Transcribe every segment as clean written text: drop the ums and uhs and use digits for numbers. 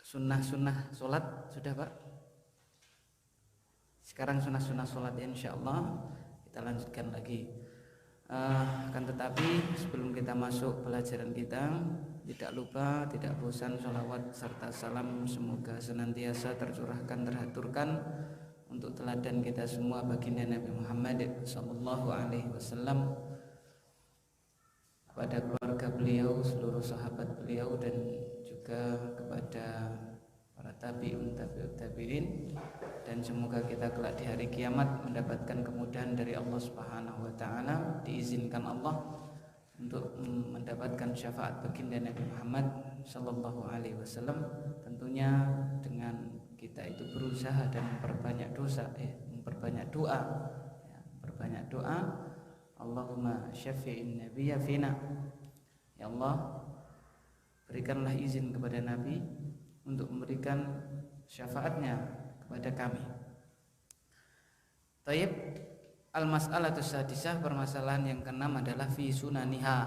sunnah-sunnah sholat sudah Pak? Sekarang sunnah-sunnah sholat ya, insyaallah kita lanjutkan lagi. Akan tetapi sebelum kita masuk pelajaran kita, tidak lupa, tidak bosan sholawat serta salam semoga senantiasa tercurahkan, terhaturkan untuk teladan kita semua baginda Nabi Muhammad sallallahu alaihi wasallam, kepada keluarga beliau, seluruh sahabat beliau, dan juga kepada para tabi'un tabi'in, dan semoga kita kelak di hari kiamat mendapatkan kemudahan dari Allah Subhanahu wa taala, diizinkan Allah untuk mendapatkan syafaat baginda Nabi Muhammad sallallahu alaihi wasallam, tentunya dengan kita itu berusaha dan memperbanyak memperbanyak doa, memperbanyak doa. Allahumma syafi'in nabiyya fina, ya Allah berikanlah izin kepada Nabi untuk memberikan syafaatnya kepada kami. Taib, al-mas'alatu sadisah, permasalahan yang keenam adalah fi sunaniha,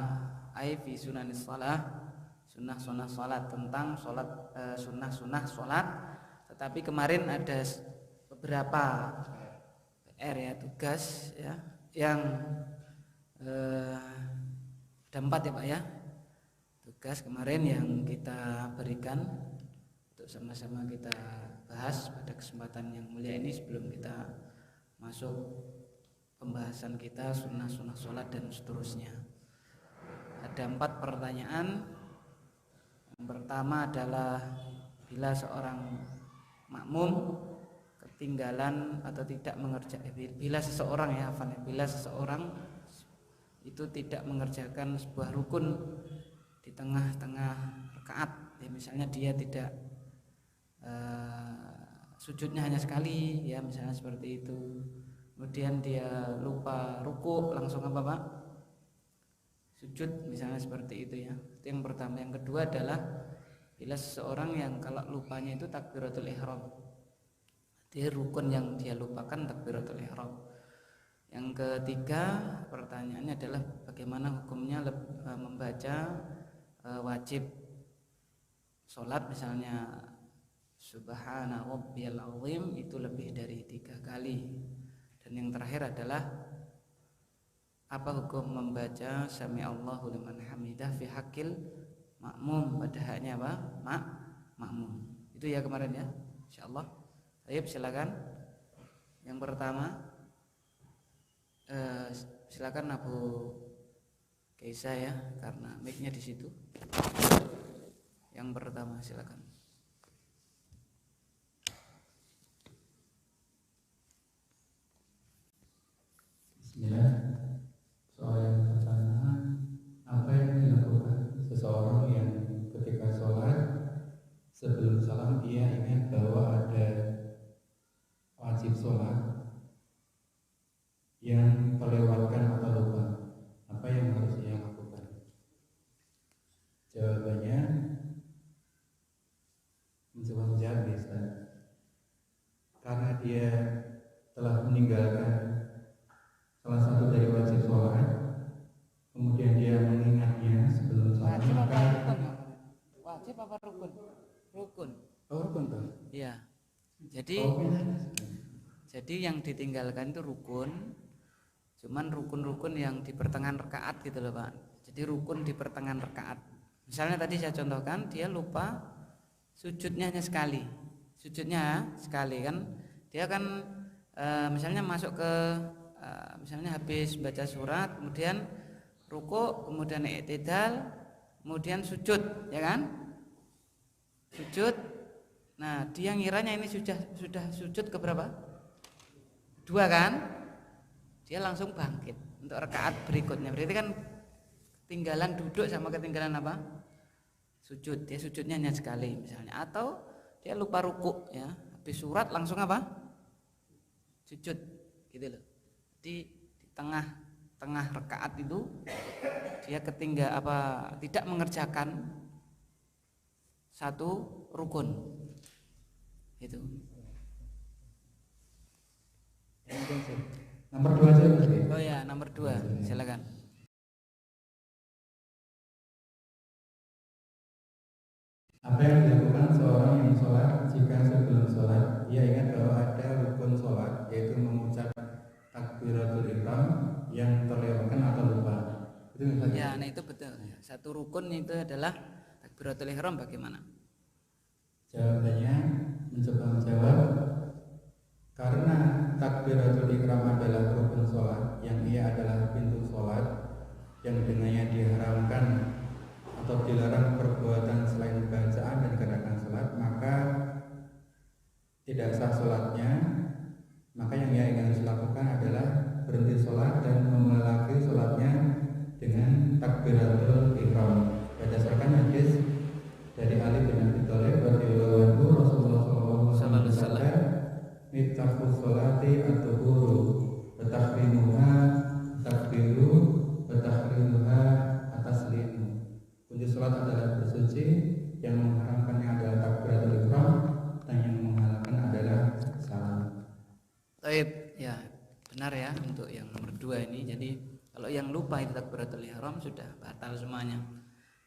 ai fi sunanis shalah, sunnah-sunnah salat, tentang salat, sunnah-sunnah salat. Tetapi kemarin ada beberapa PR ya, tugas ya, yang ada 4 ya Pak ya, tugas kemarin yang kita berikan untuk sama-sama kita bahas pada kesempatan yang mulia ini sebelum kita masuk pembahasan kita sunnah-sunnah sholat dan seterusnya. Ada 4 pertanyaan. Yang pertama adalah bila seorang makmum ketinggalan atau tidak mengerjakan, bila seseorang itu tidak mengerjakan sebuah rukun di tengah-tengah rakaat, ya misalnya dia tidak sujudnya hanya sekali, ya misalnya seperti itu. Kemudian dia lupa ruku, langsung apa Pak? Sujud, misalnya seperti itu ya. Itu yang pertama. Yang kedua adalah bila seseorang yang kalau lupanya itu takbiratul ihram, dia rukun yang dia lupakan takbiratul ihram. Yang ketiga pertanyaannya adalah bagaimana hukumnya membaca wajib sholat, misalnya Subhana rabbiyal azim itu lebih dari 3 kali. Dan yang terakhir adalah apa hukum membaca Sami Allahu liman hamidah fi haqqil makmum, pada haknya apa? Makmum. Itu ya kemarin ya, insyaallah. Ayo silakan. Yang pertama silakan Abu Kaisa ya, karena mic-nya di situ. Yang pertama silakan. Bismillah. Soal yang pertama, apa yang dilakukan seseorang yang ketika sholat sebelum salam dia ingat bahwa ada wajib sholat yang terlewatkan atau lupa, apa yang harus dia lakukan? Jawabannya menjawab bisa, karena dia telah meninggalkan salah satu dari wajib sholat, kemudian dia mengingatnya sebelum sholat. Wajib apa rukun? Rukun. Oh, rukun tuh. Iya. Jadi yang ditinggalkan itu rukun. Cuman rukun-rukun yang di pertengahan rakaat gitu loh Pak. Jadi rukun di pertengahan rakaat. Misalnya tadi saya contohkan, dia lupa sujudnya hanya sekali. Sujudnya sekali kan. Dia kan misalnya masuk ke misalnya habis baca surat, kemudian ruku, kemudian i'tidal, kemudian sujud, ya kan? Sujud. Nah, dia ngiranya ini sudah sujud ke berapa? 2 kan? Dia langsung bangkit untuk rakaat berikutnya. Berarti kan ketinggalan duduk sama ketinggalan apa? Sujud. Dia sujudnya hanya sekali misalnya. Atau dia lupa ruku ya. Habis surat langsung apa? Sujud. Gitu loh. Di tengah rakaat itu dia tidak mengerjakan satu rukun. Itu. Nomor 2 aja berarti. Oh ya, nomor 2. Silakan. Apa yang dilakukan seorang yang sholat jika sebelum sholat ia ingat bahwa ada rukun sholat, yaitu mengucap takbiratul ihram yang terlewatkan atau lupa. Itu misalnya. Ya, nah itu betul. Satu rukun itu adalah takbiratul ihram. Bagaimana? Jawabannya mencoba menjawab, karena takbiratul ihram adalah rukun sholat, yang ia adalah pintu sholat yang dengannya diharamkan atau dilarang perbuatan selain bacaan dan gerakan sholat, maka tidak sah sholatnya. Maka yang ia harus lakukan adalah berhenti sholat dan memulai sholatnya dengan takbiratul ihram. Berdasarkan hadis dari Ali bin Abi Thalib radhiyallahu anhu, Rasulullah SAW bersabda, "Miftahus sholati at-tuhuru, wa takbiru, wa at-taslimu." Kunci sholat adalah bersuci, yang mengharamkannya adalah takbiratul ihram, dan yang menghalalkan adalah salam. Baik, ya benar ya untuk yang nomor 2 ini. Jadi kalau yang lupa itu takbiratul ihram sudah batal semuanya.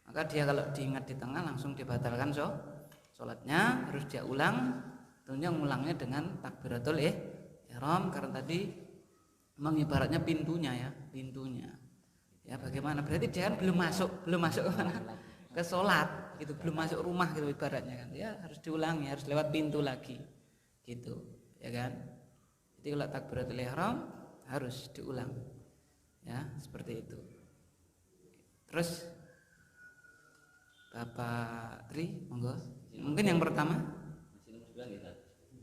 Maka dia kalau diingat di tengah langsung dibatalkan sholatnya, harus dia ulang. Tentunya ngulangnya dengan takbiratul ihram karena tadi memang ibaratnya pintunya ya, pintunya. Ya bagaimana? Berarti dia kan belum masuk ke mana? Ke sholat gitu, belum masuk rumah gitu ibaratnya kan. Ya harus diulangi, harus lewat pintu lagi. Gitu, ya kan? Jadi kalau takbiratul ihram harus diulang. Ya, seperti itu. Terus Bapak Tri, monggo. Mungkin yang pertama.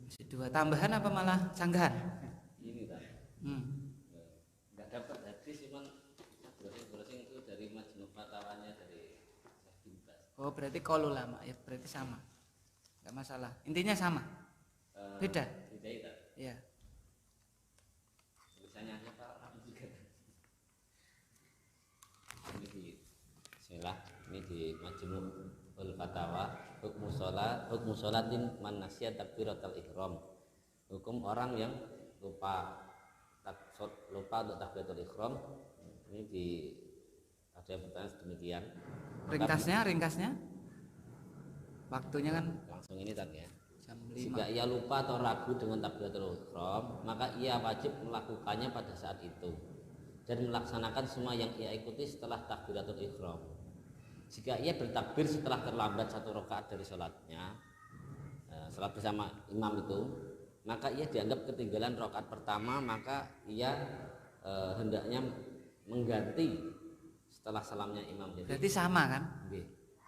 Masih 2 tambahan apa malah sanggahan? Ini Pak. Enggak dapat hadis, cuman browsing itu dari Majmu' Fatawanya dari Syekh bin Baz. Oh, berarti qaulul ulama ya, berarti sama. Enggak masalah. Intinya sama. Beda. Beda itu. Iya. Tulisannya Pak juga. Ini di Bismillah, ini di Majmu' Fatawa, hukmu sholatin man nasiya takbiratul ihram. Hukum orang yang lupa untuk takbiratul ihram. Ini di ada yang bertanya demikian. Ringkasnya waktunya kan Langsung ini tadi ya. jam 5. Jika ia lupa atau ragu dengan takbiratul ihram, maka ia wajib melakukannya pada saat itu dan melaksanakan semua yang ia ikuti setelah takbiratul ihram. Jika ia bertakbir setelah terlambat 1 rakaat dari sholatnya, sholat bersama imam itu, maka ia dianggap ketinggalan rakaat pertama, maka ia hendaknya mengganti setelah salamnya imam. Jadi Berarti sama kan?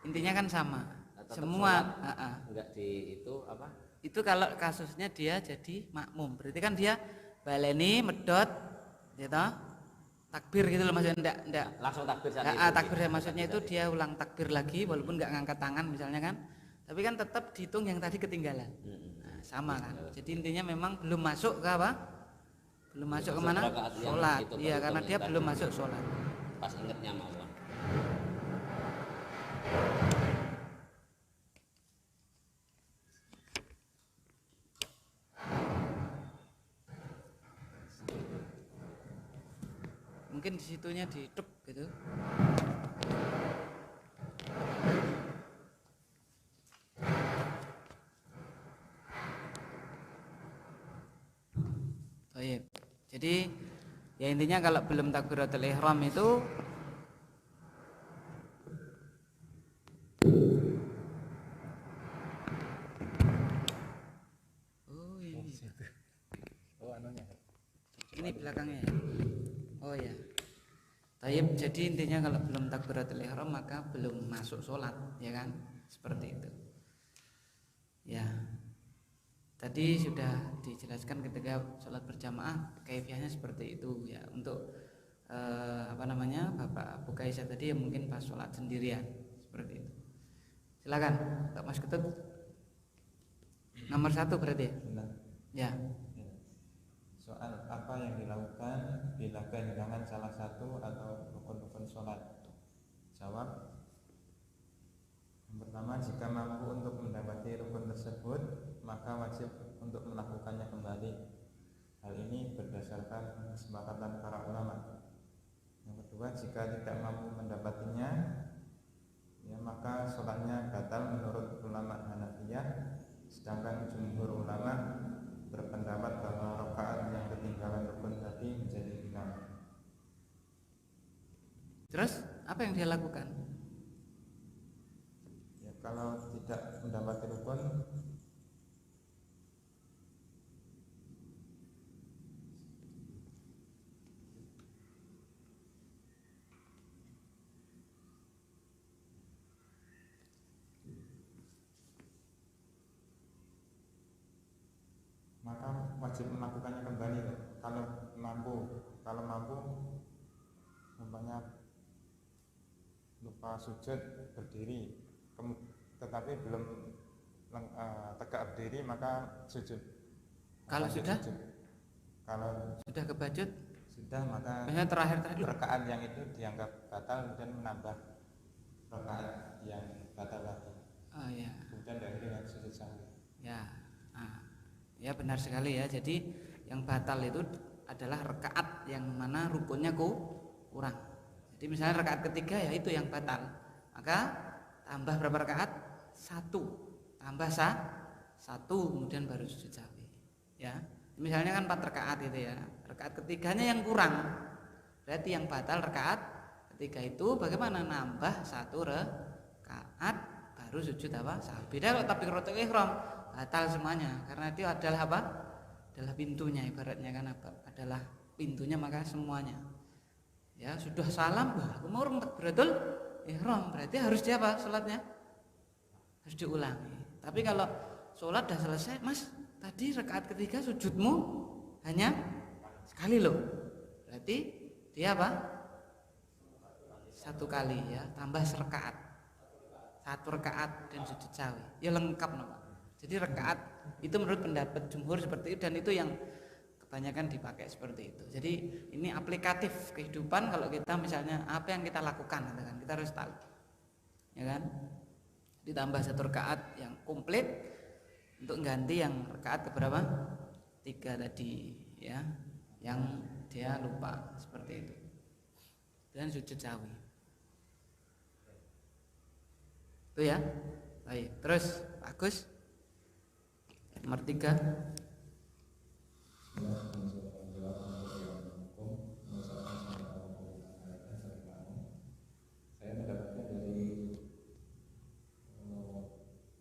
Intinya kan sama. Semua enggak di itu apa? Itu kalau kasusnya dia jadi makmum. Berarti kan dia baleni medot gitu. Takbir gitu loh, maksudnya enggak Langsung takbir saat itu. Takbir maksudnya itu dia ulang takbir lagi walaupun enggak ngangkat tangan misalnya kan. Tapi kan tetap dihitung yang tadi ketinggalan. Nah, sama kan. Jadi intinya memang belum masuk ke apa? Belum masuk kemana? Sholat. Iya, karena dia belum masuk sholat. Pas ingetnya mau. Mungkin disitunya ditup gitu. Baik. Jadi ya intinya kalau belum takbiratul ihram itu ini belakangnya ya. Oh ya. Tayyib, jadi intinya kalau belum takbiratul ihram maka belum masuk sholat, ya kan? Seperti itu. Ya. Tadi sudah dijelaskan ketika sholat berjamaah kaifiahnya seperti itu ya. Untuk Bapak Abu Kaisah tadi ya mungkin pas sholat sendirian seperti itu. Silakan, Pak Mas Ketut. Nomor 1 berarti. Ya. Soal apa yang dilakukan bila kehilangan salah satu atau rukun-rukun sholat? Jawab. Yang pertama, jika mampu untuk mendapati rukun tersebut, maka wajib untuk melakukannya kembali. Hal ini berdasarkan kesepakatan para ulama. Yang kedua, jika tidak mampu mendapatinya, ya maka sholatnya batal menurut ulama Hanafiyah, sedangkan jumhur ulama berpendapat bahwa rakaat yang ketinggalan rukun tadi menjadi 6. Terus apa yang dia lakukan? Ya, kalau tidak mendapati rukun, maka wajib melakukannya kembali. Kalau mampu umpamanya lupa sujud berdiri, tetapi belum tegak berdiri, maka sujud. Kalau sudah? Sujud. Kalau Sudah kebacut? sudah, maka Biasanya terakhir rakaat yang itu dianggap batal dan menambah rakaat yang batal lagi. Oh ya. Kemudian dari dengan sujud sahwi. Ya. Ya benar sekali ya. Jadi yang batal itu adalah rakaat yang mana rukunnya kurang. Jadi misalnya rakaat ketiga ya itu yang batal. Maka tambah berapa rakaat? 1. Tambah 1 kemudian baru sujud sahwi. Ya. Misalnya kan 4 rakaat itu ya. Rakaat ketiganya yang kurang. Berarti yang batal rakaat ketiga itu bagaimana? Nambah 1 rakaat baru sujud apa? Sahwi. Beda kalau takbiratul ihram, batal semuanya karena itu adalah apa? Adalah pintunya, ibaratnya kan apa? Adalah pintunya, maka semuanya. Ya, sudah salam, mau takbiratul ihram, berarti harus dia apa? Salatnya harus diulangi. Tapi kalau salat sudah selesai, Mas, tadi rakaat ketiga sujudmu hanya sekali loh. Berarti dia apa? 1 kali ya, tambah serakaat. 1 rakaat dan sujud sahwi. Ya lengkap no, Pak. Jadi rakaat itu menurut pendapat jumhur seperti itu, dan itu yang kebanyakan dipakai seperti itu. Jadi ini aplikatif kehidupan. Kalau kita misalnya apa yang kita lakukan gitu kan, kita harus tahu. Ya kan? Ditambah 1 rakaat yang komplit untuk ganti yang rakaat keberapa? 3 tadi ya, yang dia lupa seperti itu. Dan sujud sahwi. Itu ya. Baik, terus Agus nomor 3. Saya mendapatkan dari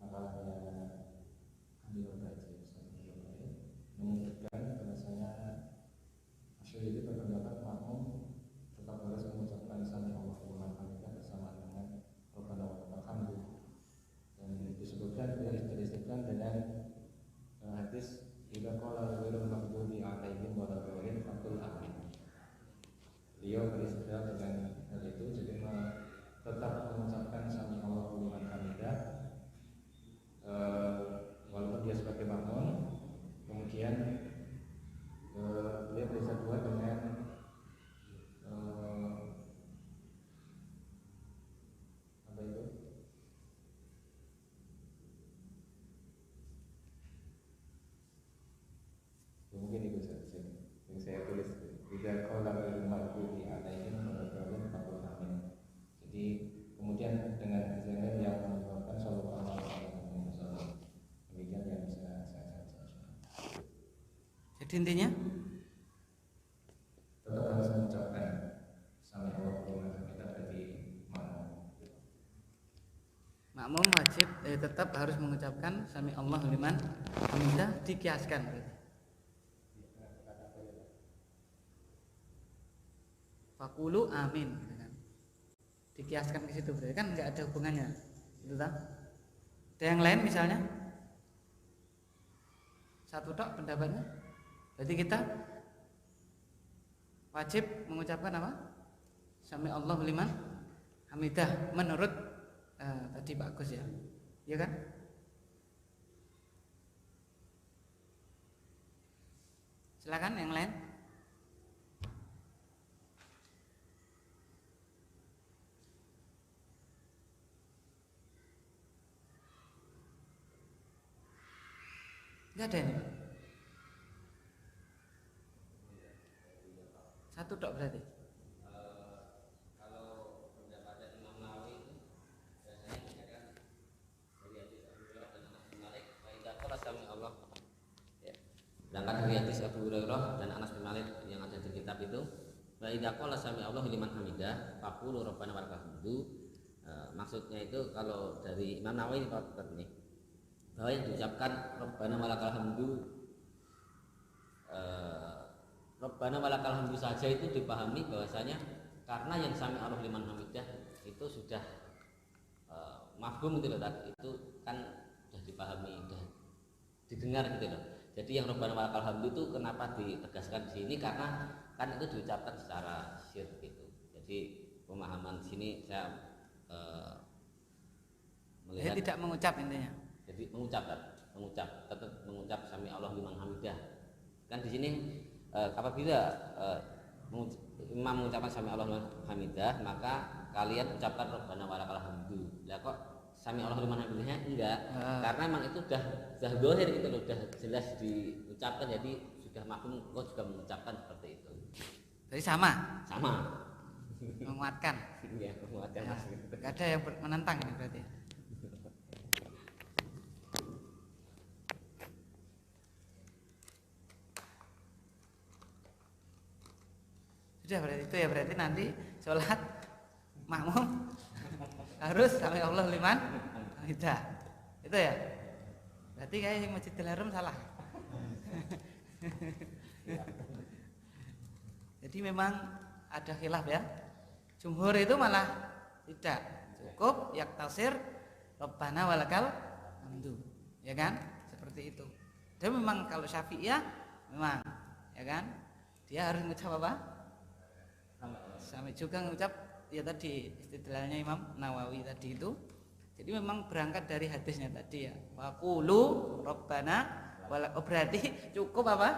makalahnya Amir Baji menyebutkan bahwasanya Asy'ari itu berpendapat makmum tetap harus mengucapkan sami Allahu liman hamidah bersama dengan Rabbana wa lakal hamdu, dan disebutkan dengan hadis idza qala ghairul maghdubi 'alaihim waladdallin faqul amin. Beliau beristidlal dengan hal itu, jadi tetap mengucapkan sami Allahu liman hamidah walaupun dia sebagai makmum. Kemudian beliau beristidlal dengan apa itu? Mungkin itu saja yang saya tulis. Tidak kalau maghdubi alaihim waladdallin faqul amin. Jadi kemudian dengan azan yang menyebabkan sallallahu alaihi wasallam. Demikian yang bisa saya sampaikan. Jadi intinya Tetap harus mengucapkan sami Allahu liman hamidah dari makmum. makmum wajib tetap harus mengucapkan sami Allahu liman hamidah, dikiaskan berarti. Faqulu amin gitu kan. Dikiaskan ke situ berarti kan enggak ada hubungannya. Itu tak? Ada yang lain misalnya? 1 tok pendapatnya. Berarti kita wajib mengucapkan apa? Sami Allahu liman hamidah menurut tadi Pak Agus ya. Iya kan? Silakan yang lain. Enggak ada ini. 1 tok berarti. Kalau pendapat Imam Nawawi itu biasanya mengatakan dari hadis Abu Hurairah berangkat dari hadis Abu Hurairah dan Anas bin Malik yang ada di kitab itu, wa idza qala sami Allahu liman hamidah faqulu rabbana walakal hamdu. Maksudnya itu kalau dari Imam Nawawi ini bahwa yang diucapkan rabbana walakal hamdu, rabbana walakal hamdu saja itu dipahami bahwasanya karena yang sami Allahu liman hamidah itu sudah mafhum gitu loh, itu kan sudah dipahami, sudah didengar gitu loh. Jadi yang Rabbana walakal hamdu itu kenapa ditegaskan di sini, karena kan itu diucapkan secara syirk gitu. Jadi pemahaman di sini saya melihat tidak mengucap intinya. Jadi tetap mengucap sami Allah liman hamidah. Kan di sini apabila imam mengucapkan sami Allah liman hamidah, maka kalian ucapkan Rabbana walakal hamdu. Lah kok sami Allah liman hamidahnya enggak? Karena memang itu sudah zahir gitu loh, sudah jelas diucapkan, jadi sudah maklum kok juga mengucapkan seperti itu. Jadi sama menguatkan. Iya, menguatkan Ya, Mas. nggak ada yang menentang ini berarti. Sudah berarti itu ya, berarti nanti sholat makmum harus sami Allah liman hamidah. Itu ya. Berarti kayak yang Masjidil Haram salah. Jadi memang ada khilaf ya. Jumhur itu malah tidak, cukup yaktasir Rabbana walakal hamdu, ya kan? Seperti itu. Dan memang kalau Syafi'iyah memang, ya kan? Dia harus mengucap apa? Sampai juga mengucap ya tadi istidlalnya Imam Nawawi tadi itu. Jadi memang berangkat dari hadisnya tadi ya. Wa qulu Rabbana walakal, berarti cukup apa?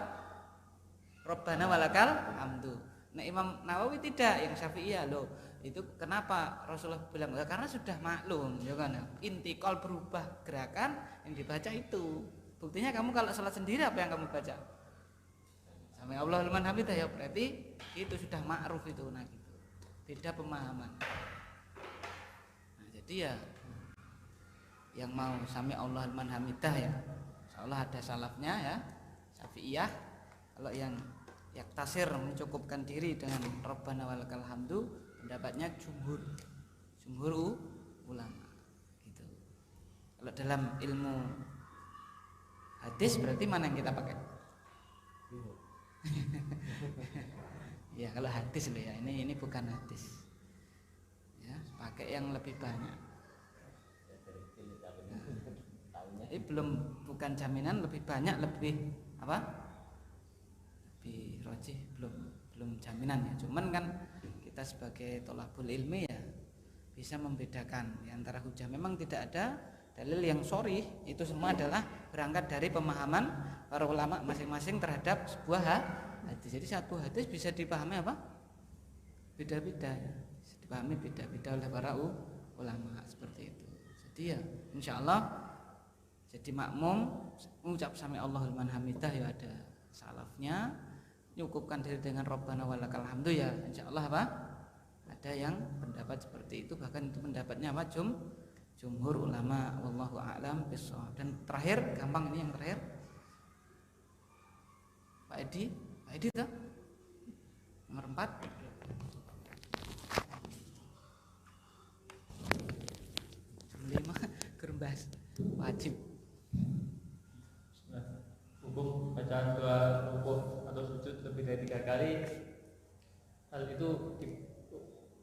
Rabbana walakal hamdu. Nah Imam Nawawi tidak, yang Syafi'iyah loh. Itu kenapa Rasulullah bilang? Karena sudah maklum, ya kan? Intikal berubah gerakan yang dibaca itu. Buktinya kamu kalau salat sendiri apa yang kamu baca? Sami Allah liman hamidah, ya berarti itu sudah ma'ruf itu. Nah gitu. Beda pemahaman. Nah jadi ya yang mau sami Allah liman hamidah ya, insyaallah ada salafnya ya, Syafi'iyah. Kalau yang yaktasir mencukupkan diri dengan Rabbana walakal hamdu, pendapatnya jumhur ulama gitu. Kalau dalam ilmu hadis berarti mana yang kita pakai? Ya kalau hadis loh ya, ini bukan hadis ya, pakai yang lebih banyak. Nah, ini bukan jaminan lebih banyak, lebih apa? Rojih belum jaminan ya. Cuman kan kita sebagai tholabul ilmi ya bisa membedakan di antara hujah. Memang tidak ada dalil yang sharih, itu semua adalah berangkat dari pemahaman para ulama masing-masing terhadap sebuah hadis. Jadi satu hadis bisa dipahami apa? Beda-beda ya. Bisa dipahami beda-beda oleh para ulama seperti itu. Jadi ya insyaallah jadi makmum mengucap sami Allahu liman hamidah ya ada salafnya, nyukupkan diri dengan Rabbana walakal hamdu ya insyaallah apa? Ada yang pendapat seperti itu, bahkan itu pendapatnya apa? Jumhur ulama, wallahu a'lam bishawab. Dan terakhir, gampang ini yang terakhir. Pak Edi tuh nomor 4. Nomor 5 gerbas wajib. Hukum bacaan doa rukuk atau sujud lebih dari 3 kali, hal itu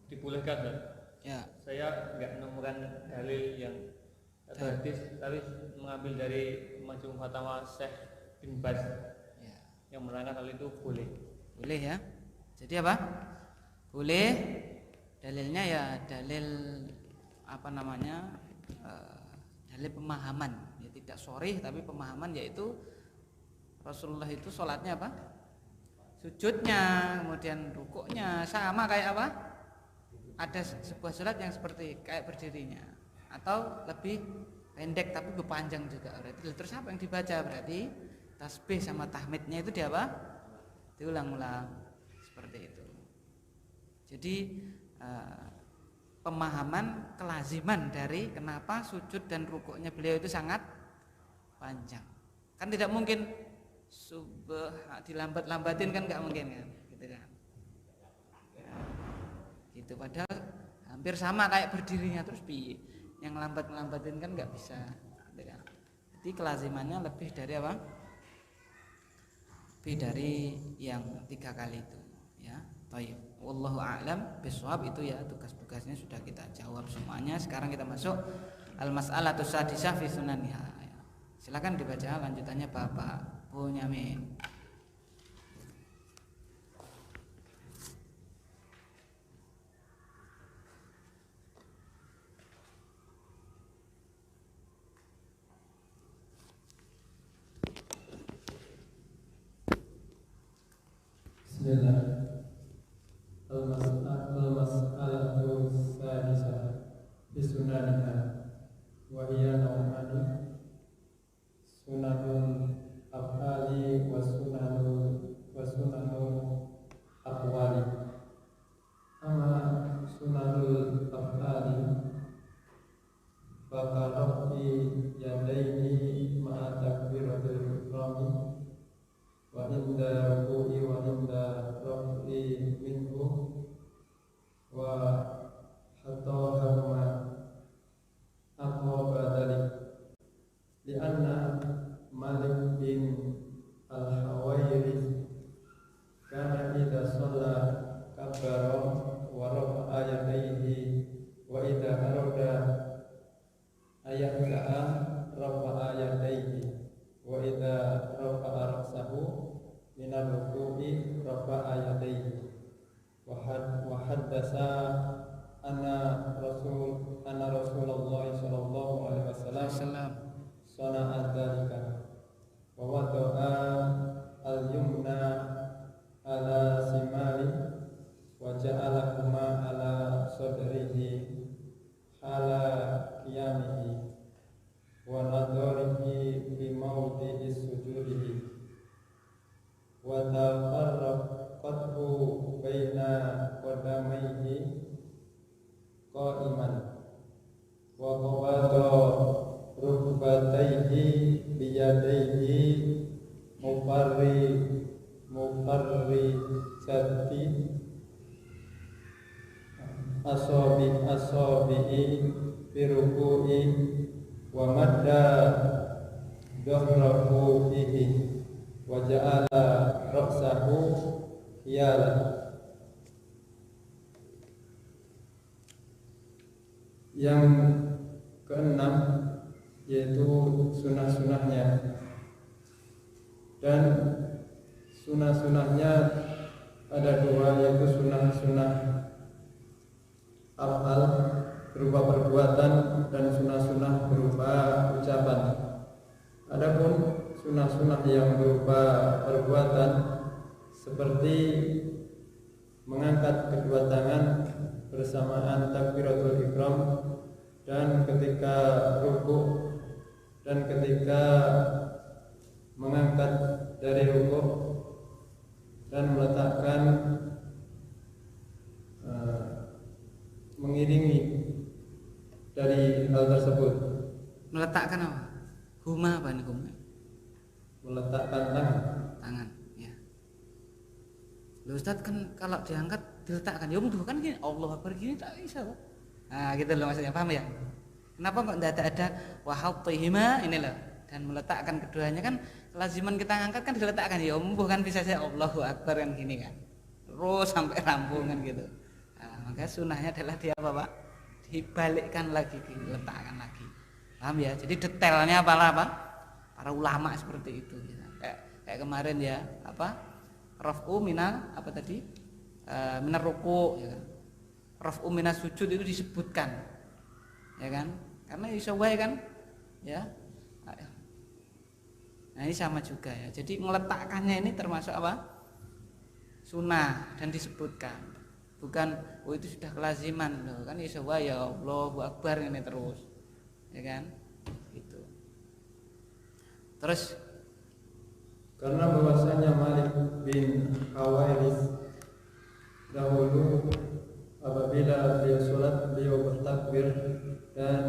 dibolehkan kan? Ya. Saya nggak menemukan dalil yang atau hadis, tapi mengambil dari Majmu' Fatawa Syekh bin Baz Ya. yang menerangkan hal itu boleh. Boleh ya. Jadi apa? Boleh. Dalilnya ya dalil apa namanya? Dalil pemahaman. Ya tidak sharih tapi pemahaman, yaitu Rasulullah itu sholatnya apa? Sujudnya, kemudian rukuknya sama kayak apa? Ada sebuah sholat yang seperti kayak berdirinya, atau lebih pendek tapi berpanjang juga. Berarti terus apa yang dibaca? Berarti tasbih sama tahmidnya itu dia apa? Diulang-ulang seperti itu. Jadi pemahaman kelaziman dari kenapa sujud dan rukuknya beliau itu sangat panjang. Kan tidak mungkin dilambat-lambatin kan nggak mungkin kan, gitu kan. Gitu, padahal hampir sama kayak berdirinya, terus piye? Yang lambat-lambatin kan nggak bisa, gitu kan. Jadi kelazimannya lebih dari apa? Lebih dari yang 3 kali itu, ya. Thayyib. Wallahu a'lam bishawab. Itu ya tugas-tugasnya sudah kita jawab semuanya. Sekarang kita masuk al-mas'alatus sadisah fi sunaniha. Silakan dibaca lanjutannya Bapak Bunyamin. Bismillah. Al-mas'alatu sadisah bisunaniha wa hiya naw'ani sunanul af'ali wa sunanul aqwali. Amma sunanul af'ali faqarafi yadaini ma'a takbiratul ihrami wa inda ruku'i wa inda raf'i minhu wa hatta hamma aqraba dhalik li'anna Malik bin al-Hawairith kana idza shalla kabbara wa rafa'a yadayhi wa idza arada ayya'a rafa'a yadayhi wa idza rafa'a ra'sahu min ar-ruku'i rafa'a yadayhi wa haddasa anna Rasulullah sallallahu alaihi wasallam sana'a dzalika wa wada'a al-yumna ala simali wa ja'alahuma ala sadrihi hala qiyamihi wa nadharihi bi mawdi'i sujudihi wa tafarraqathu baina qadamayhi qa'iman wa qabada rukbatayhi biyadayhi mufarrijati asabi'i biruku'i wa madda dhahrahu fihi wa ja'ala ra'sahu hiyala. Yang keenam yaitu sunah-sunahnya, dan sunah-sunahnya ada 2, yaitu sunah-sunah af'al berupa perbuatan dan sunah-sunah berupa ucapan. Adapun sunah-sunah yang berupa perbuatan seperti mengangkat kedua tangan bersamaan takbiratul ihram dan ketika rukuk dan ketika mengangkat dari rukuk dan meletakkan mengiringi dari hal tersebut. Meletakkan apa? Huma apa nih huma? Meletakkan Tangan, ya. Loh Ustaz, kan kalau diangkat diletakkan, ya mudah kan gini, Allah Akbar gini tak bisa kok. Nah gitu loh maksudnya, paham ya? Kenapa kok tidak ada wahautihima ini loh, dan meletakkan keduanya kan kelaziman kita ngangkat kan diletakkan, ya mudah kan bisa saya Allahu Akbar kan gini kan, terus sampai rampung kan gitu. Nah, maka sunnahnya adalah dia apa Pak? Dibalikkan lagi, diletakkan lagi, paham ya? Jadi detailnya apa? Para ulama seperti itu. Gitu. Kayak kemarin ya apa? Raf'u minal apa tadi? Minar ruku, ya kan? Raf'u minas sujud itu disebutkan, ya kan? Karena iso wae kan, ya. Nah ini sama juga ya. Jadi meletakkannya ini termasuk apa? Sunnah dan disebutkan. Bukan oh itu sudah kelaziman loh kan iso wae ya Allahu Akbar ini terus, ya kan? Gitu. Terus karena bahwasanya Malik bin Hawairith dahulu apabila beliau sholat beliau bertakbir dan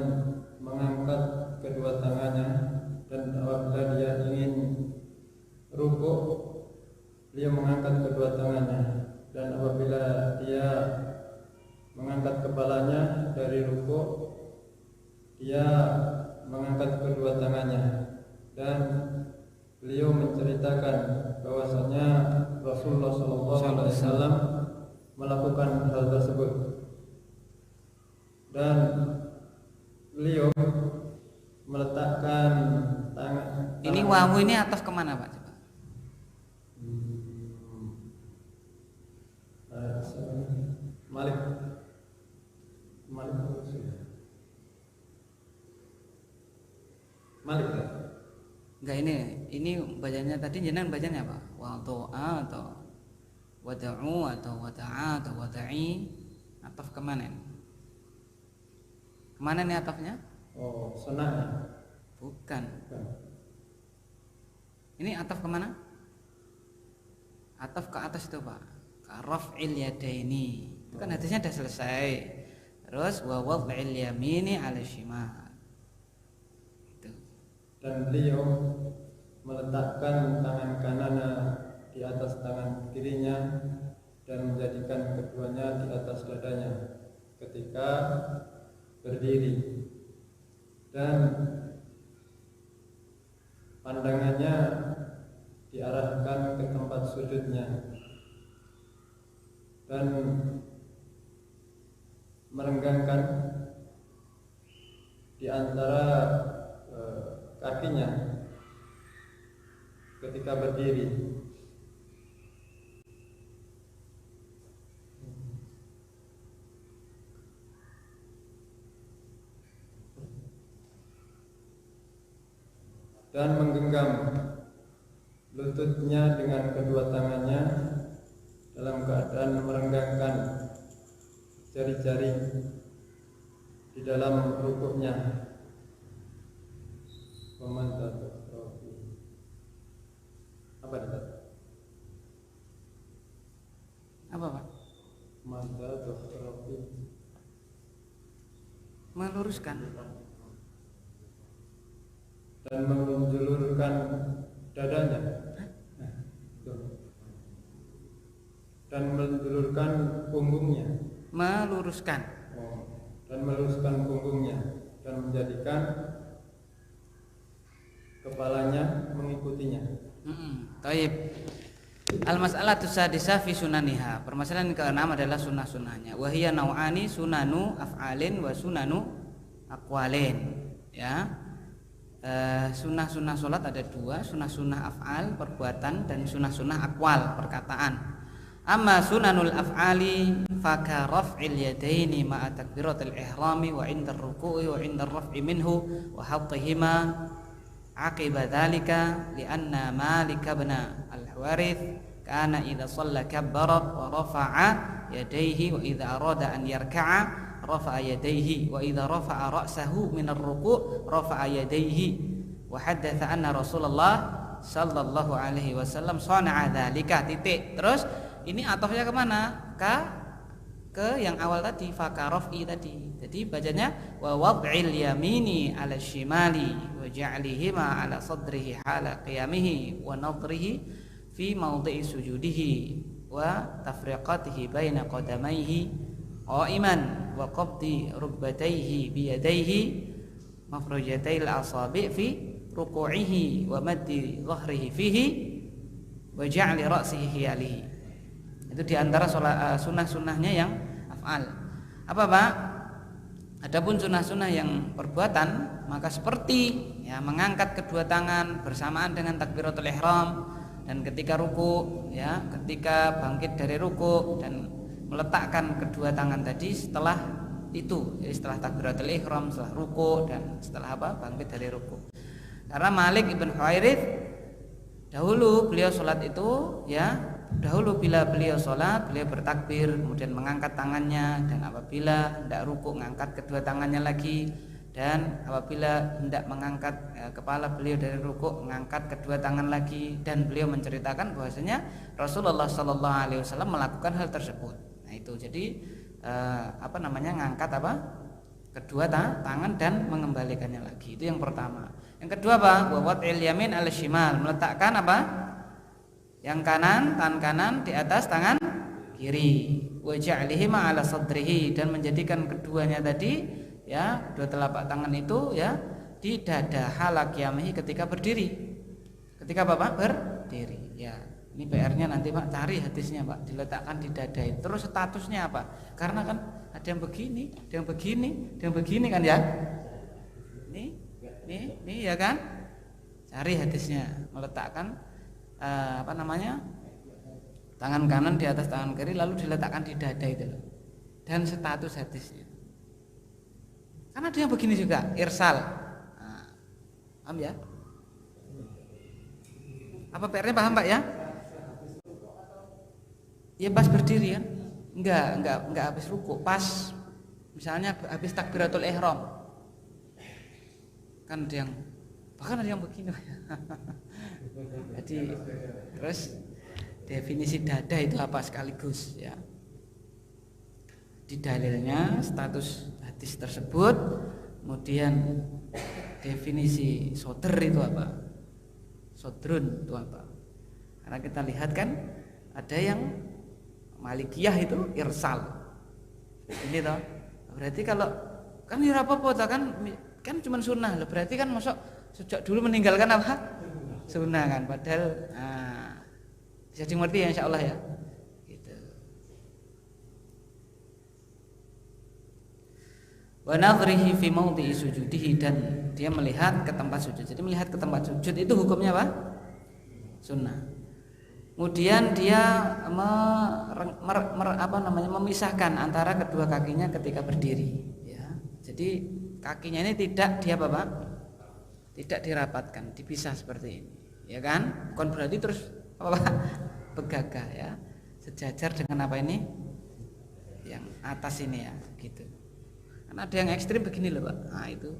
mengangkat kedua tangannya, dan apabila dia ingin ruku beliau mengangkat kedua tangannya, dan apabila dia mengangkat kepalanya dari rukuk, dia mengangkat kedua tangannya, dan beliau menceritakan bahwasanya Rasulullah SAW melakukan hal tersebut, dan beliau meletakkan tangan. Ini wawu ini ataf kemana Pak? Coba. Malik ya? Enggak, ini bacanya tadi jenengan bacanya apa? Wadu'a atau wada'u atau wada'a atau wada'i, ataf kemana ini? Kemana nih atafnya? Oh, sunnah. Bukan. Ini ataf kemana? Ataf ke atas itu Pak, ke raf'il yadaini. Itu kan hadisnya sudah selesai. Terus wa wad'il yamini 'ala shimal. Itu. Dan beliau meletakkan tangan kanan di atas tangan kirinya dan menjadikan keduanya di atas dadanya ketika berdiri, dan pandangannya diarahkan ke tempat sujudnya dan merenggangkan di antara kakinya ketika berdiri. Dan menggenggam lututnya dengan kedua tangannya dalam keadaan merenggangkan jari-jari di dalam rukuknya. Apa itu? Apa Pak? Meluruskan dan menjulurkan dadanya dan menjulurkan punggungnya, meluruskan dan meluruskan punggungnya dan menjadikan kepalanya mengikutinya. Taib. Al-mas'alatu sadisah fi sunaniha. Permasalahan ke-6 adalah sunnah-sunnahnya. Wa hiya nau'ani, sunanu af'alin wa sunanu aqwalin. Ya. Sunnah-sunnah sholat ada dua, sunnah-sunnah af'al perbuatan dan sunnah-sunnah aqwal perkataan. Amma sunanul af'ali faka raf'il yadaini ma'a takbiratil ihrami wa 'inda ar-ruku'i wa 'inda ar-raf'i minhu wa hattihima aqiba dhalika li'anna Malik bin al-Huwarith kana idza shalla kabbara wa rafa'a yadayhi wa idza arada an yarka'a rafa'a yadayhi wa idza rafa'a ra'sahu min ar-ruku' rafa'a yadayhi wa haddatsa anna Rasulullah sallallahu alaihi wasallam sana'a dzalika titik. Terus ini atofnya kemana? Ke yang awal tadi, fakarof'i tadi. Jadi bacanya wa wad'il yamini 'ala shimali wa ja'lihima 'ala sadrihi hala qiyamihi wa nadrihi fi mawdi'i sujudihi wa tafriqatihi baina qadamayhi qa'iman wa qabdi rukbatayhi biyadayhi mafrujatayil asabi' fi ruku'ihi wa maddi dhahrihi fihi wa ja'li ra'sihi hiyalihi. Itu diantara sunnah-sunnahnya yang af'al. Apa Pak? Adapun sunnah-sunnah yang perbuatan, maka seperti ya mengangkat kedua tangan bersamaan dengan takbiratul ihram, dan ketika ruku ya, ketika bangkit dari ruku, dan meletakkan kedua tangan tadi setelah itu, jadi setelah takbiratul ihram, setelah ruku, dan setelah apa? Bangkit dari ruku. Karena Malik ibn Huwairith dahulu beliau sholat itu ya, dahulu bila beliau sholat, beliau bertakbir, kemudian mengangkat tangannya, dan apabila hendak ruku mengangkat kedua tangannya lagi, dan apabila hendak mengangkat kepala beliau dari ruku mengangkat kedua tangan lagi. Dan beliau menceritakan bahwasanya Rasulullah Sallallahu Alaihi Wasallam melakukan hal tersebut. Nah itu jadi ngangkat kedua tangan dan mengembalikannya lagi. Itu yang pertama. Yang kedua Pak, wa wad'il yamin 'ala shimal, meletakkan Yang kanan, tangan kanan di atas tangan kiri. Wa ja'alihi ma'ala sadrihi, dan menjadikan keduanya tadi ya, dua telapak tangan itu ya di dada hala qiyamihi ketika berdiri. Ketika Bapak berdiri ya. Ini PR-nya nanti Pak, cari hadisnya Pak, diletakkan di dada itu. Terus statusnya apa? Karena kan ada yang begini, ada yang begini, ada yang begini kan ya. Ini ya kan? Cari hadisnya, meletakkan tangan kanan di atas tangan kiri lalu diletakkan di dada itu loh. Dan status hadisnya. Karena ada yang begini juga, irsal. Nah, paham ya? Apa PR-nya paham Pak ya? Ya pas berdiri kan? Enggak habis ruku, pas misalnya habis takbiratul ihram. Kan ada yang bahkan ada yang begini. Jadi terus definisi dada itu apa sekaligus ya. Di dalilnya status hadis tersebut, kemudian definisi sodr itu apa? Sodrun itu apa? Karena kita lihat kan ada yang Malikiyah itu irsal. Ini toh. Berarti kalau kan ya apa-apa kan cuma sunnah loh. Berarti kan masuk sejak dulu meninggalkan apa? Sunnah kan. Padahal bisa dimengerti ya insyaallah ya. Gitu. Wa nadhrihi fi mawdi'i sujudihi, dan dia melihat ke tempat sujud. Jadi melihat ke tempat sujud itu hukumnya apa? Sunnah. Kemudian dia memisahkan antara kedua kakinya ketika berdiri ya. Jadi kakinya ini tidak dia apa Pak? Tidak dirapatkan, dipisah seperti ini ya kan? Bukan berarti terus apa Pak? Begagah ya, sejajar dengan apa ini? Yang atas ini ya gitu. Karena ada yang ekstrim begini loh Pak. Nah itu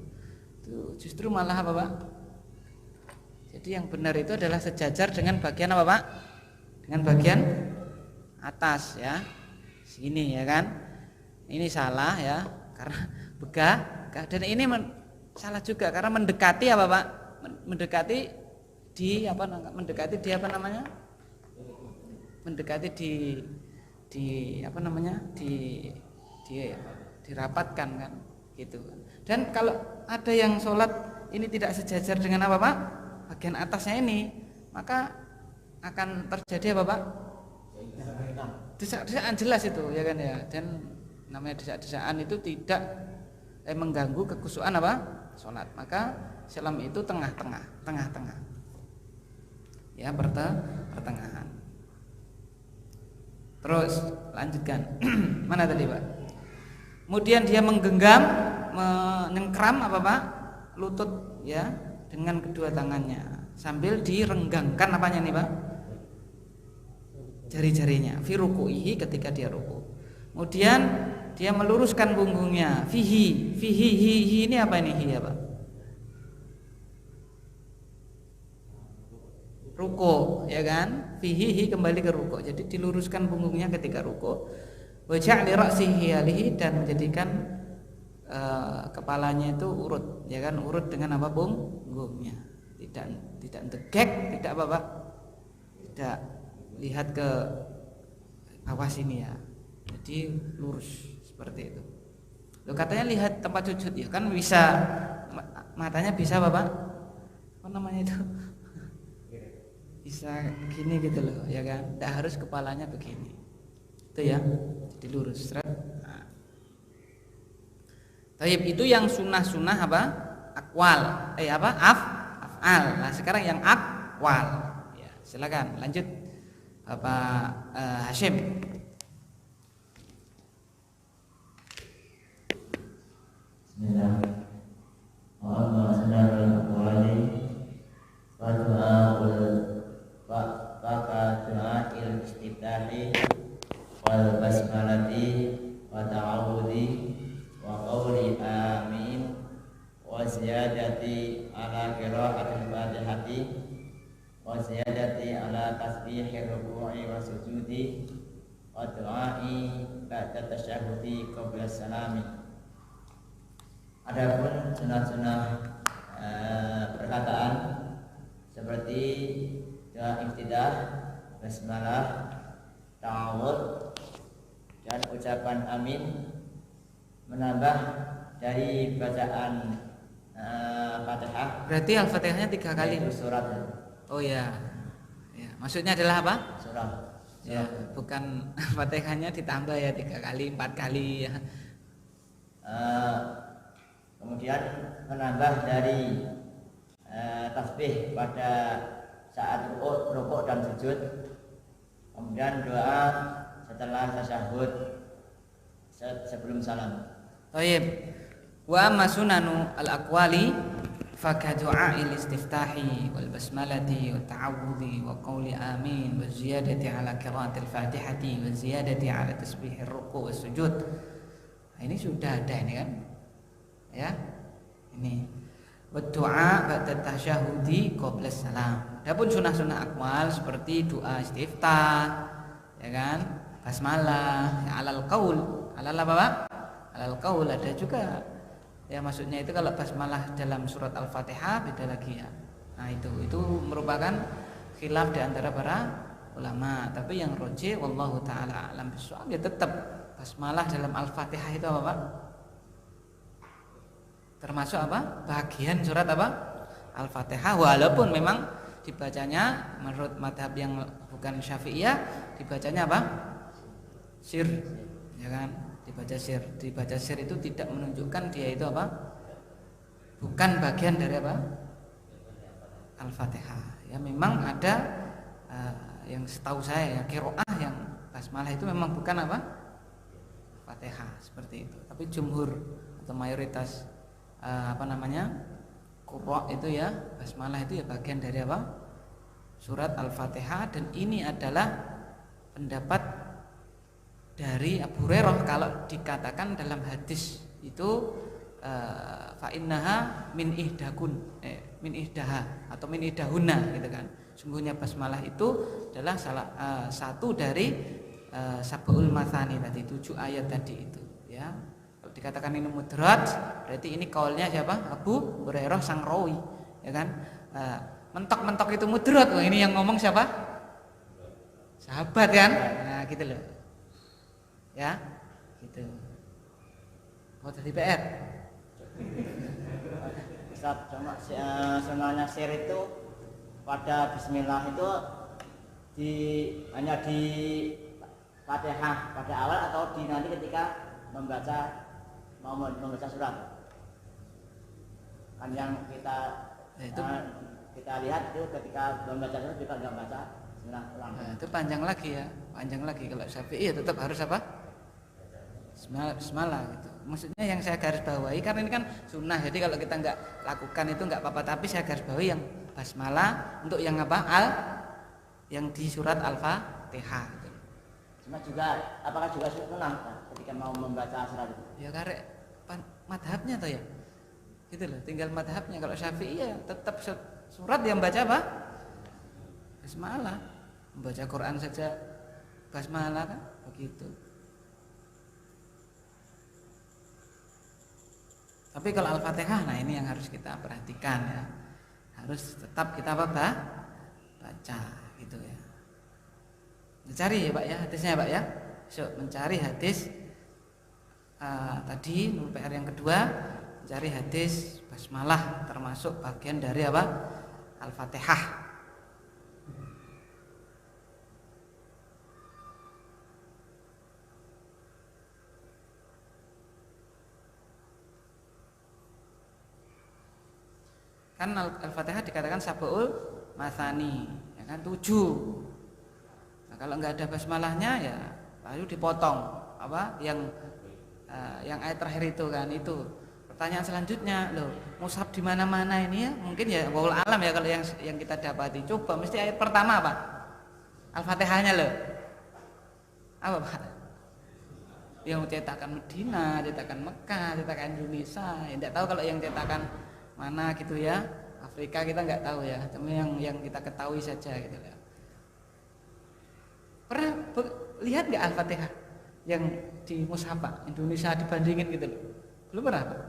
justru malah apa Pak? Jadi yang benar itu adalah sejajar dengan bagian apa Pak? Dengan bagian atas ya, sini ya kan? Ini salah ya, karena begagah, dan ini salah juga karena mendekati apa Pak? Mendekati di apa namanya? Mendekati di apa namanya? Dirapatkan kan, gitu. Dan kalau ada yang sholat ini tidak sejajar dengan apa Pak? Bagian atasnya ini, maka akan terjadi apa Pak? Desak-desakan jelas itu ya kan ya. Dan namanya desak-desakan itu tidak mengganggu kekhusyuan apa? Sholat. Maka salam itu tengah-tengah. Ya, pertengahan. Terus lanjutkan. Mana tadi Pak? Kemudian dia menggenggam, menyengkram apa Pak? Lutut ya dengan kedua tangannya sambil direnggangkan apanya nih Pak? Jari-jarinya fi ruku'ihi ketika dia ruku. Kemudian dia meluruskan punggungnya fihi ini apa ini hi ya Pak? Ruku ya kan? Fihi kembali ke ruku. Jadi diluruskan punggungnya ketika ruku. Wa ja'li ra'sihi alihi, dan menjadikan kepalanya itu urut ya kan? Urut dengan apa punggungnya. Tidak tegek, tidak apa Pak? Tidak lihat ke bawah sini ya, jadi lurus seperti itu. Loh, katanya lihat tempat sujud ya kan, bisa matanya bisa Bapak apa namanya itu bisa gini gitu loh ya kan, tidak harus kepalanya begini itu ya, jadi lurus. Nah. Taib itu yang sunnah apa? Akwal af'al. Nah sekarang yang akwal ya, silakan lanjut Bapak Hashim. Bismillah. Allah sedang wali doa istitahi wal basmalati wa ta'awudi wa qawli amin wa ziyadati ala qira'atil fatihati wa ziyadati ala tasbihir ruku'i wa sujudi wa du'ai ba'da tasyahudi qabla salami. Adapun sunah-sunah perkataan seperti doa iftidah, basmalah, ta'awud, dan ucapan amin menambah dari bacaan Fatihah. Berarti Al-Fatihahnya 3 kali. Itu surat. Oh ya. Ya, maksudnya adalah apa? Surah. Ya, bukan Fatihahnya ditambah ya 3 kali, 4 kali ya. Kemudian menambah dari tasbih pada saat rukuk dan sujud. Kemudian doa setelah tasyahud sebelum salam. Baik. Wa amma sunanu al-aqwali fa ka du'a'il istiftahi wal basmalati wa ta'awudhi wa qawli amin wa ziyadati ala qiraatil fatihati wa ziyadati ala tasbihir ruku' was sujud. Nah, ini sudah ada ini kan? Ya. Ini wa du'a ba'da tasyahudi qabla salam. Adapun sunah-sunah akwal seperti doa istiftah, ya kan? Basmalah, ya, alal qaul. Alal apa, Pak? Alal qaul ada juga. Ya maksudnya itu kalau basmalah dalam surat Al-Fatihah beda lagi ya. Nah itu merupakan khilaf di antara para ulama. Tapi yang rajih wallahu taala alam bisawab ya tetap basmalah dalam Al-Fatihah itu apa, Pak? Termasuk apa? Bagian surat apa? Al-Fatihah, walaupun memang dibacanya menurut madhab yang bukan Syafi'iyah dibacanya apa? Sir, ya kan? Dibaca sir itu tidak menunjukkan dia itu apa? Bukan bagian dari apa? Al-Fatihah. Ya memang ada yang setahu saya ya qiraah yang basmalah itu memang bukan apa? Fatihah seperti itu. Tapi jumhur atau mayoritas qurra itu ya basmalah itu ya bagian dari apa? Surat Al-Fatihah, dan ini adalah pendapat dari Abu Hurairah kalau dikatakan dalam hadis itu fa innaha min ihdaha atau min ihdahuna gitu kan. Sungguhnya basmalah itu adalah salah satu dari sab'ul matsani tadi, 7 ayat tadi itu ya. Kalau dikatakan ini mudrat berarti ini kaulnya siapa? Abu Hurairah sang rawi ya kan. Mentok-mentok itu mudrat. Wah, ini yang ngomong siapa? Sahabat kan? Nah, gitu loh. Ya, gitu. Mau jadi PR. Ustaz, cuma sunahnya sir itu pada bismillah itu hanya di Fatihah pada awal atau di nanti ketika membaca surat. Kan yang kita kita lihat itu ketika membaca surat kita enggak baca bismillah ulang. Nah, itu panjang lagi ya. Panjang lagi. Kalau Syafi'i ya tetap harus apa? Bismillah gitu. Maksudnya yang saya garis bawahi karena ini kan sunnah, jadi kalau kita nggak lakukan itu nggak apa-apa, tapi saya garis bawahi yang basmalah untuk yang apa? Yang di surat Al-Fatihah gitu. Cuma juga apakah juga sunnah ketika mau membaca surat itu? Ya karek madhabnya tuh ya. Gitu loh, tinggal madhabnya. Kalau Syafi'i ya tetap surat yang baca apa? Basmalah. Membaca Quran saja basmalah kan begitu. Tapi kalau Al-Fatihah, nah ini yang harus kita perhatikan ya. Harus tetap kita baca gitu ya. Mencari ya Pak ya hadisnya ya Pak ya. So, mencari hadis tadi PR yang kedua, mencari hadis basmalah termasuk bagian dari apa? Al-Fatihah. Kan Al-Fatihah dikatakan sab'ul matsani, ya kan 7. Nah, kalau nggak ada basmalahnya ya lalu dipotong apa yang ayat terakhir itu kan itu. Pertanyaan selanjutnya, loh, mushaf di mana-mana ini ya? Mungkin ya wallahu alam ya kalau yang kita dapati. Coba mesti ayat pertama apa? Al-Fatihahnya loh. Apa Pak? Yang cetakan Medina, cetakan Mekah, cetakan Indonesia. Ya, tidak tahu kalau yang cetakan mana gitu ya, Afrika kita nggak tahu ya, cuma yang kita ketahui saja gitu ya. Pernah lihat nggak Al-Fatihah yang di mushaf Indonesia dibandingin gitu loh? Belum pernah Pak?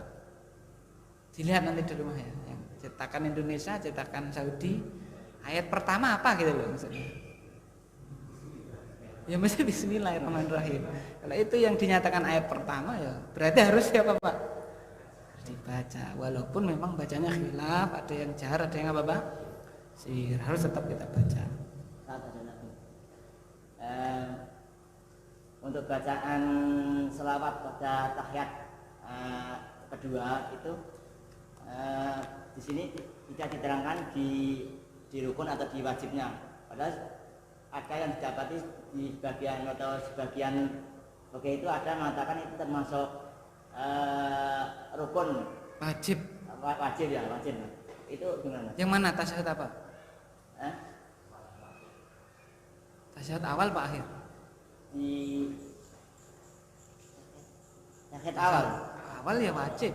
Dilihat nanti di rumah ya, yang cetakan Indonesia, cetakan Saudi, ayat pertama apa gitu loh maksudnya. Ya mesti bismillahirrahmanirrahim. Kalau itu yang dinyatakan ayat pertama ya berarti harus siapa Pak? Dibaca. Walaupun memang bacanya khilaf, ada yang jahar, ada yang apa Pak? Sir, harus tetap kita baca. Untuk bacaan selawat pada tahiyat kedua itu di sini tidak diterangkan di rukun atau di wajibnya. Padahal ada yang didapati di sebagian atau sebagian oke itu ada mengatakan itu termasuk rukun Wajib. wajib ya wajib. Itu gimana? Yang mana tasyahud apa? Tasyahud awal Pak akhir? Di tahiyat awal. Awal ya wajib.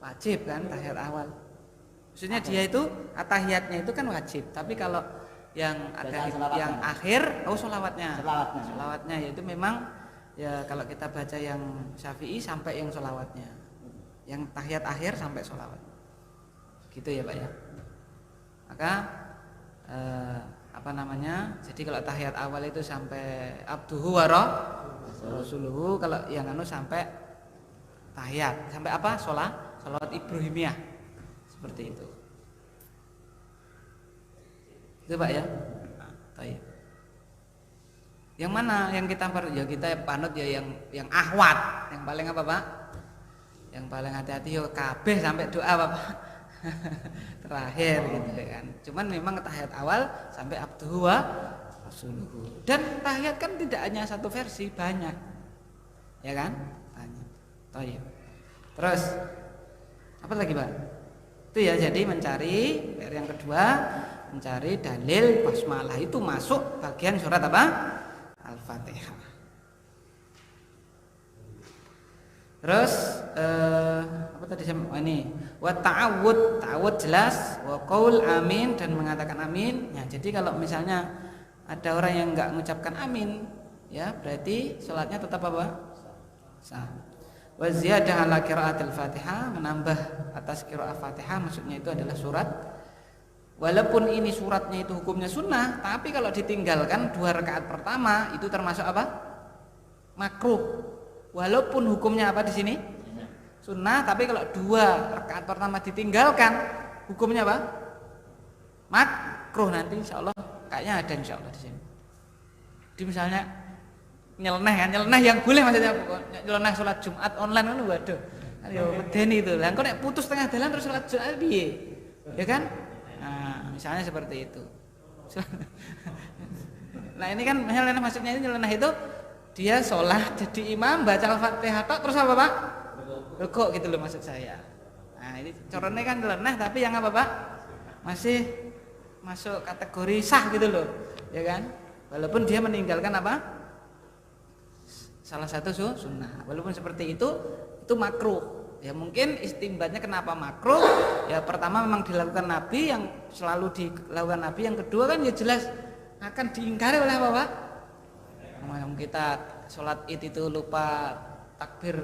Wajib kan tahiyat awal. Maksudnya dia itu tahiyatnya itu kan wajib. Tapi kalau yang ada yang akhir, sholawatnya. Sholawatnya yaitu memang ya kalau kita baca yang Syafi'i sampai yang sholawatnya. Yang tahiyat akhir sampai sholawat. Gitu ya Pak ya. Maka apa namanya? Jadi kalau tahiyat awal itu sampai abduhu wa rasuluhu, kalau yang sampai tahiyat sampai apa? Sholawat Ibrahimiyah. Seperti itu. Itu Pak ya. Baik. Yang mana yang kita ya kita panut ya yang ahwat, yang paling apa Pak? Yang paling hati-hati yo kabeh sampai doa Bapak. Terakhir gitu kan. Cuman memang tahiyat awal sampai abduhu wa rasuluhu. Dan tahiyat kan tidak hanya satu versi, banyak. Ya kan? Banyak. Baik. Terus apa lagi Pak? Itu ya, jadi mencari PR yang kedua, mencari dalil basmalah itu masuk bagian surat apa? Al-Fatihah. Terus apa tadi ini? Wa ta'awud jelas, wa qaul amin dan mengatakan amin. Ya, jadi kalau misalnya ada orang yang enggak mengucapkan amin, ya berarti salatnya tetap apa? Sah. Wa ziyadah ala qiraatil Fatihah, menambah atas qiraat Fatihah, maksudnya itu adalah surat. Walaupun ini suratnya itu hukumnya sunnah, tapi kalau ditinggalkan 2 rakaat pertama itu termasuk apa? Makruh. Walaupun hukumnya apa di sini? Sunnah, tapi kalau 2 rakaat pertama ditinggalkan, hukumnya apa? Makruh. Nanti insyaallah kayaknya ada insyaallah di sini. Di misalnya nyeleneh yang boleh maksudnya nyeleneh sholat Jumat online kan waduh. Ayo medeni itu. Lah kok nek putus tengah jalan terus sholat Jumat piye? Ya kan? Nah, misalnya seperti itu. Nah, ini kan nyeleneh maksudnya ini nyeleneh itu dia sholat jadi imam baca Al-Fatihah terus apa Pak? Rukuk gitu loh maksud saya. Nah, ini corone kan nyeleneh tapi yang apa Pak? Masih masuk kategori sah gitu loh. Ya kan? Walaupun dia meninggalkan apa? Salah satu sunnah. Walaupun seperti itu makruh. Ya mungkin istimbatnya kenapa makruh? Ya pertama memang dilakukan Nabi, yang selalu dilakukan Nabi. Yang kedua kan ya jelas akan diingkari oleh apa Pak? Kita sholat id itu lupa takbir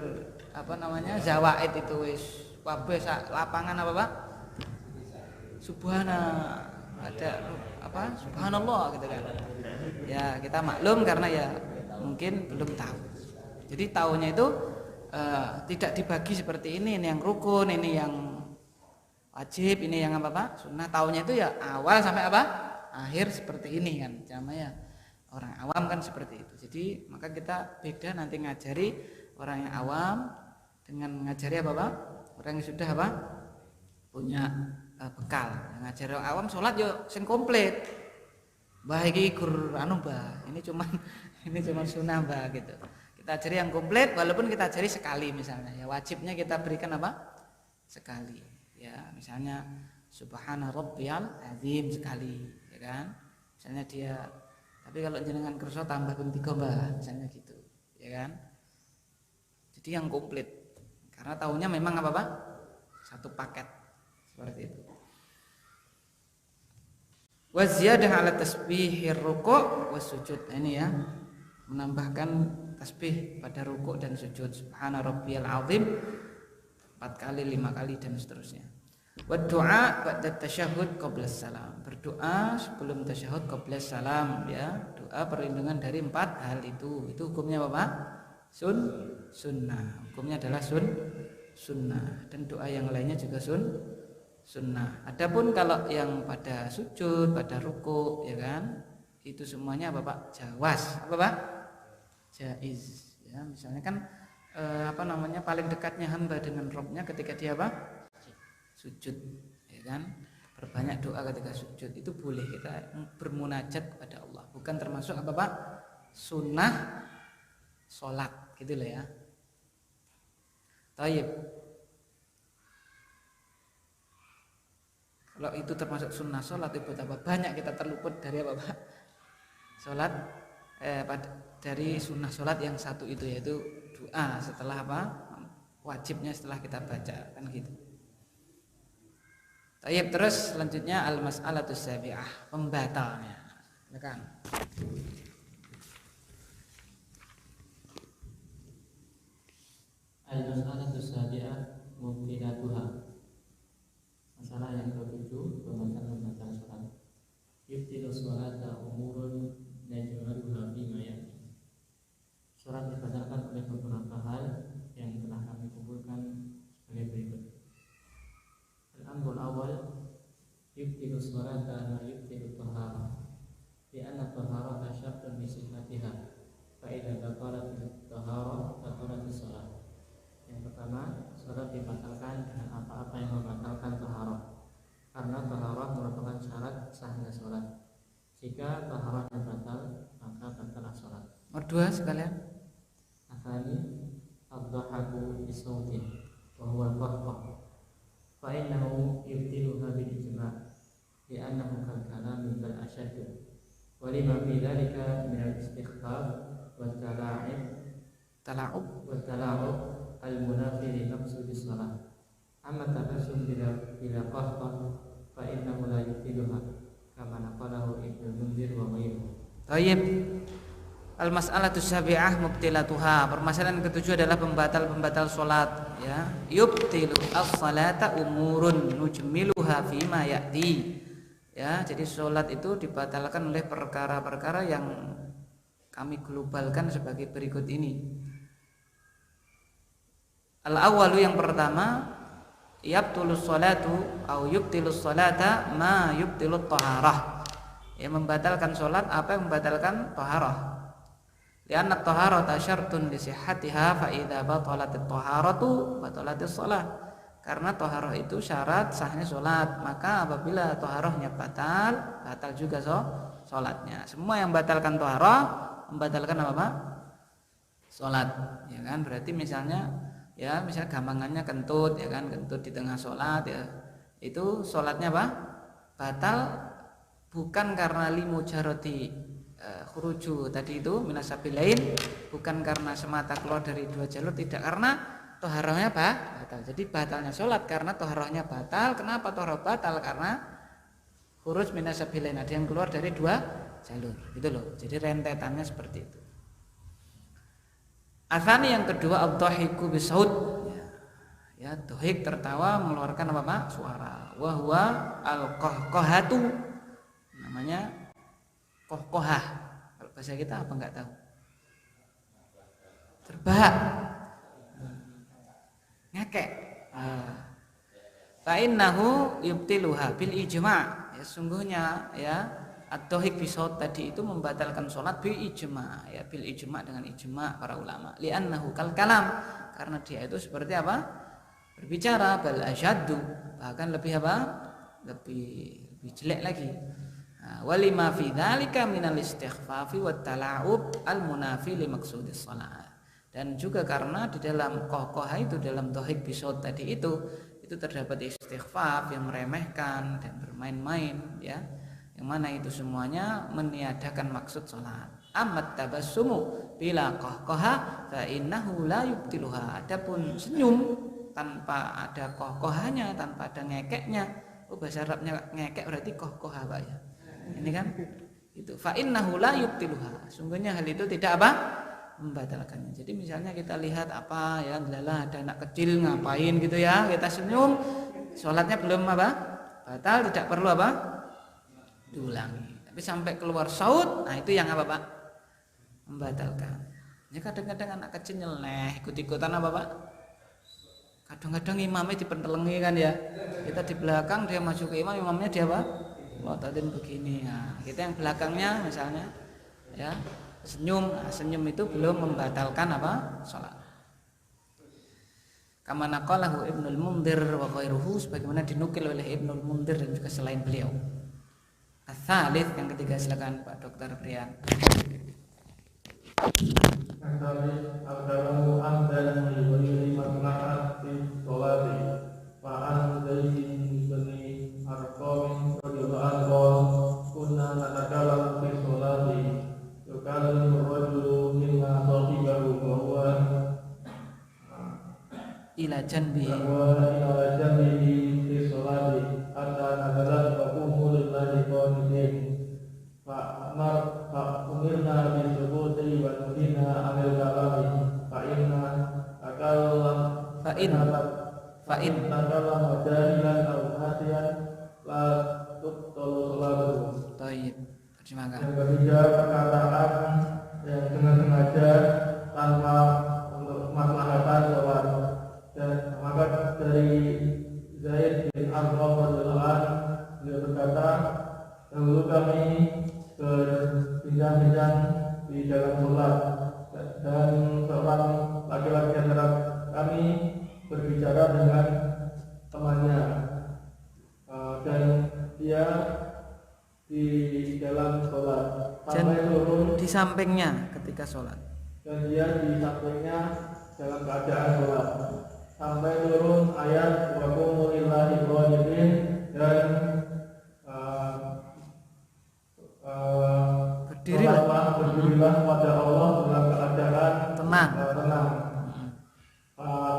apa namanya zawaid itu wis kabeh lapangan apa Pak? Ada apa? Subhanallah gitu kan. Ya kita maklum karena ya mungkin belum tahu. Jadi tahunya itu tidak dibagi seperti ini yang rukun, ini yang wajib, ini yang apa Pak? Sunnah. Tahunya itu ya awal sampai apa? Akhir seperti ini kan. Namanya orang awam kan seperti itu. Jadi maka kita beda nanti ngajari orang yang awam dengan ngajari apa Pak? Orang yang sudah apa? Punya bekal. Ngajari orang awam sholat yo sing komplit. Mbah iki gur anu Mbah, ini cuman sunnah Mbah gitu. Kita ajari yang komplit walaupun kita ajari sekali misalnya. Ya wajibnya kita berikan apa? Sekali. Ya misalnya subhana rabbiyal azim sekali, ya kan? Misalnya dia tapi kalau jenengan kersa tambah ping 3 Mbah, misalnya gitu, ya kan? Jadi yang komplit. Karena tahunya memang apa Pak? Satu paket. Seperti itu. Wa ziyadah ala tasbihir ruku' was sujud. Nah, ini ya, menambahkan tasbih pada ruku' dan sujud. Subhana rabbiyal azim 4 kali, 5 kali dan seterusnya. Wa du'a ba'da tasyahhud qabla salam. Berdoa sebelum tasyahud qabla salam ya. Doa perlindungan dari 4 hal itu. Itu hukumnya apa, Pak? Sunnah. Hukumnya adalah sunnah. Dan doa yang lainnya juga sunnah. Adapun kalau yang pada sujud, pada ruku ya kan, itu semuanya apa, Pak? Jawaz. Apa, Pak? Jaiz. Ya, misalnya kan paling dekatnya hamba dengan Rabbnya ketika dia apa? Sujud, ya kan? Berbanyak doa ketika sujud itu boleh kita bermunajat kepada Allah. Bukan termasuk apa, Pak? Sunnah sholat, gitu loh ya. Taib. Kalau itu termasuk sunnah sholat, itu betapa banyak kita terluput dari apa, Pak? Sholat dari sunnah sholat yang satu itu, yaitu doa setelah apa? Wajibnya setelah kita baca, kan gitu. Tayyib, terus selanjutnya al-mas'alatus sabi'ah, pembatalnya. Ya kan? Al-mas'alatus sabi'ah mubtilatuha. Masalah yang ke-7, pembatal salat. Yubtilu sholata umurun naj'aluha bima ya'ti. Salat dibatalkan oleh beberapa hal yang telah kami kumpulkan sebagai berikut. Al-amrul awal, yubtilu sholata ma yubtilu taharah, li'anna taharata syartun li sihhatiha, fa idza batalat taharah batalat shalah. Yang pertama, salat dibatalkan dengan apa-apa yang membatalkan taharah, karena taharah merupakan syarat sahnya salat. Jika taharahnya batal, maka batalah salat. Nomor 2 sekalian. Athani, ad-dhahaku bisautin wa huwa al-qahqah, fa innahu yubtiluha bil ijma', li'annahu kal kalami bal ashaddu, wa lima fi dhalika min al-istighfar wa tala'ub al-munafi li maqsudi shalah. Amma tabassum bila qahqah fa innahu la yubtiluha, kama naqalahu Ibnu Munzir wa ghairuhu. Tayyib. Al-mas'alatus sabi'ah mubtilatuha. Permasalahan ke-7 adalah pembatal salat ya. Yubtilu as-salata umurun nujmiluha fima ya'ti. Ya, jadi salat itu dibatalkan oleh perkara-perkara yang kami globalkan sebagai berikut ini. Al-awwalu, yang pertama, yabtulus salatu au yubtilus salata ma yubtilut taharah. Ya, membatalkan salat apa yang membatalkan taharah. Lianna taharata syartun li sihhatiha, fa idza batalatit taharatu batalatis shalah. Karena taharah itu syarat sahnya salat, maka apabila taharahnya batal, batal juga salatnya. Semua yang membatalkan taharah membatalkan apa, Pak? Salat, ya kan? Berarti misalnya gampangannya kentut, ya kan? Kentut di tengah salat ya. Itu salatnya apa? Batal bukan karena limujarati khuruju tadi itu minasabil lain, bukan karena semata keluar dari 2 jalur, tidak, karena toharohnya batal. Jadi batalnya sholat karena toharohnya batal. Kenapa toharoh batal? Karena khuruj minasabil lain, ada yang keluar dari 2 jalur, gitu loh. Jadi rentetannya seperti itu. Atsani, yang kedua, ad-dhahiku bisaut. Ya, dohik, tertawa mengeluarkan apa, Pak? Suara. Wa huwa al-qahqahatu. Namanya kohkohah. Kalau bahasa kita apa enggak tahu? Terbahak. Ngekek. Fa innahu yubtiluha bil ijma'. Ya, sungguhnya ya ad-dhahik bisaut tadi itu membatalkan salat bil ijma', ya, bil ijma' dengan ijma' para ulama. Li'annahu kal kalam, karena dia itu seperti apa? Berbicara, bal asyaddu, bahkan lebih apa? Lebih jelek lagi. Walima fi dzalika minal istighfafi wat tala'ub al munafi li maqsudis shalah. Dan juga karena di dalam kohkoha itu, dalam dhahik bisaut tadi itu terdapat istighfaf yang meremehkan dan bermain-main, ya, yang mana itu semuanya meniadakan maksud salat. Amat tabassumu bila kohkoha fa innahu la yubtiluha. Adapun senyum tanpa ada kohkohanya, tanpa ada ngekeknya, bahasa Arabnya ngekek berarti kohkoha, Pak, ya. Ini kan itu fa innahu la yubtiluha. Sungguhnya hal itu tidak apa? Membatalkannya. Jadi misalnya kita lihat apa ya, adalah ada anak kecil ngapain gitu ya, kita senyum, sholatnya belum apa? Batal, tidak perlu apa? Diulangi. Tapi sampai keluar saut, nah itu yang apa Pak? Membatalkan. Ini kadang-kadang anak kecil nyeleneh, ikut-ikutan apa Pak? Kadang-kadang imamnya dipentelengi kan ya. Kita di belakang, dia masuk ke imam, imamnya dia apa? Ngototin begini. Nah, kita yang belakangnya misalnya ya senyum. Nah, senyum itu belum membatalkan apa? Sholat. Kama naqalahu Ibnul Mundhir wa ghairuhu, sebagaimana dinukil oleh Ibnul Mundhir dan juga selain beliau. Ats-tsalits, yang ketiga, silakan Pak Dokter Brian. Al-Tsalits al-kalamu amdan li ghairi maslahatis sholati wa an Zaid bin Arqam radhiyallahu anhu kunna natakallamu fi sholati yukallimu ar-rajulu minna sahibahu wa huwa Ila janbihi fi sholati hatta nazalat wa qumu lillahi qanitin fa umirna bi subuti wa nuhina 'anil kalami fa in takallama jahilan aw nasiyan la tubtalu sholatuhu. Baik, terjemahkan. Yang ketiga, perkataan yang dengan sengaja tanpa untuk kemaslahatan sholat. Dan maka dari Zaid bin Arqam radhiyallahu anhu, beliau berkata, dahulu kami berbincang-bincang di dalam sholat, dan seorang laki-laki antara kami berbicara dengan temannya, dan dia di dalam sholat sampai turun di sampingnya ketika sholat, dan dia di sampingnya dalam keadaan sholat sampai turun ayat wa qumu lillahi qanitin, dan berdirilah pada Allah dalam keadaan tenang.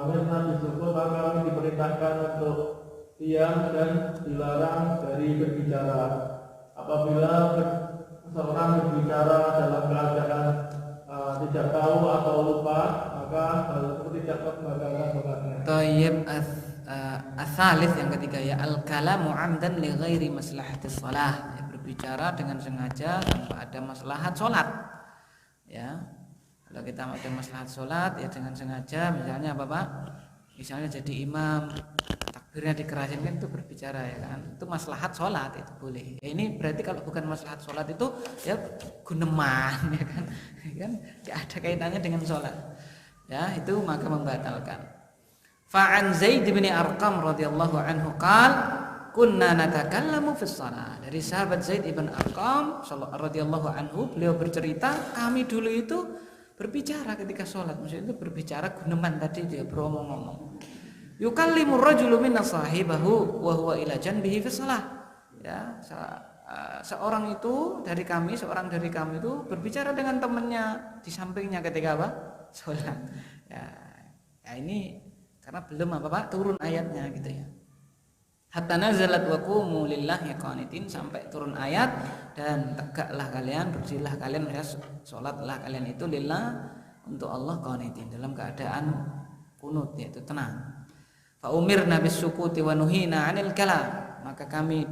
Mirna disebut, maka kami diperintahkan untuk diam dan dilarang dari berbicara. Apabila seorang berbicara dalam keadaan tidak tahu atau lupa, maka hal itu tidak membatalkan sholatnya. Thayyib. Ats-tsalits, yang ketiga ya, al-kalamu 'amdan li ghairi maslahatis shalah, ya, berbicara dengan sengaja tanpa ada maslahat sholat. Ya, kalau kita ada maslahat sholat ya dengan sengaja, misalnya apa Pak? Misalnya jadi imam, takbirnya dikerasin, kan itu berbicara ya kan, itu maslahat sholat, itu boleh. Ya, ini berarti kalau bukan maslahat sholat itu ya guneman ya kan, tidak ada kaitannya dengan sholat. Ya, itu maka membatalkan. Fa'an Zaid bin Arqam radhiyallahu anhu qala kunna natakallamu fis shalah. Dari sahabat Zaid bin Arqam radhiyallahu anhu, beliau bercerita, kami dulu itu berbicara ketika sholat. Maksudnya itu berbicara guneman tadi, dia beromong-omong. Yukallimu rajulu minna sahibahu wa huwa ila janbihi fis shalah. Ya, seorang dari kami itu berbicara dengan temannya di sampingnya ketika apa? Sholat. Ya, ini karena belum apa Pak turun ayatnya gitu ya. Hatta nazalat wa qumu lillahi qanitin, sampai turun ayat dan tegaklah kalian, berdirilah kalian, ya, salatlah kalian itu lillah, untuk Allah, qanitin, dalam keadaan kunut, yaitu tenang. Fa umirna bis sukuti wa nuhina 'anil kalam, maka kami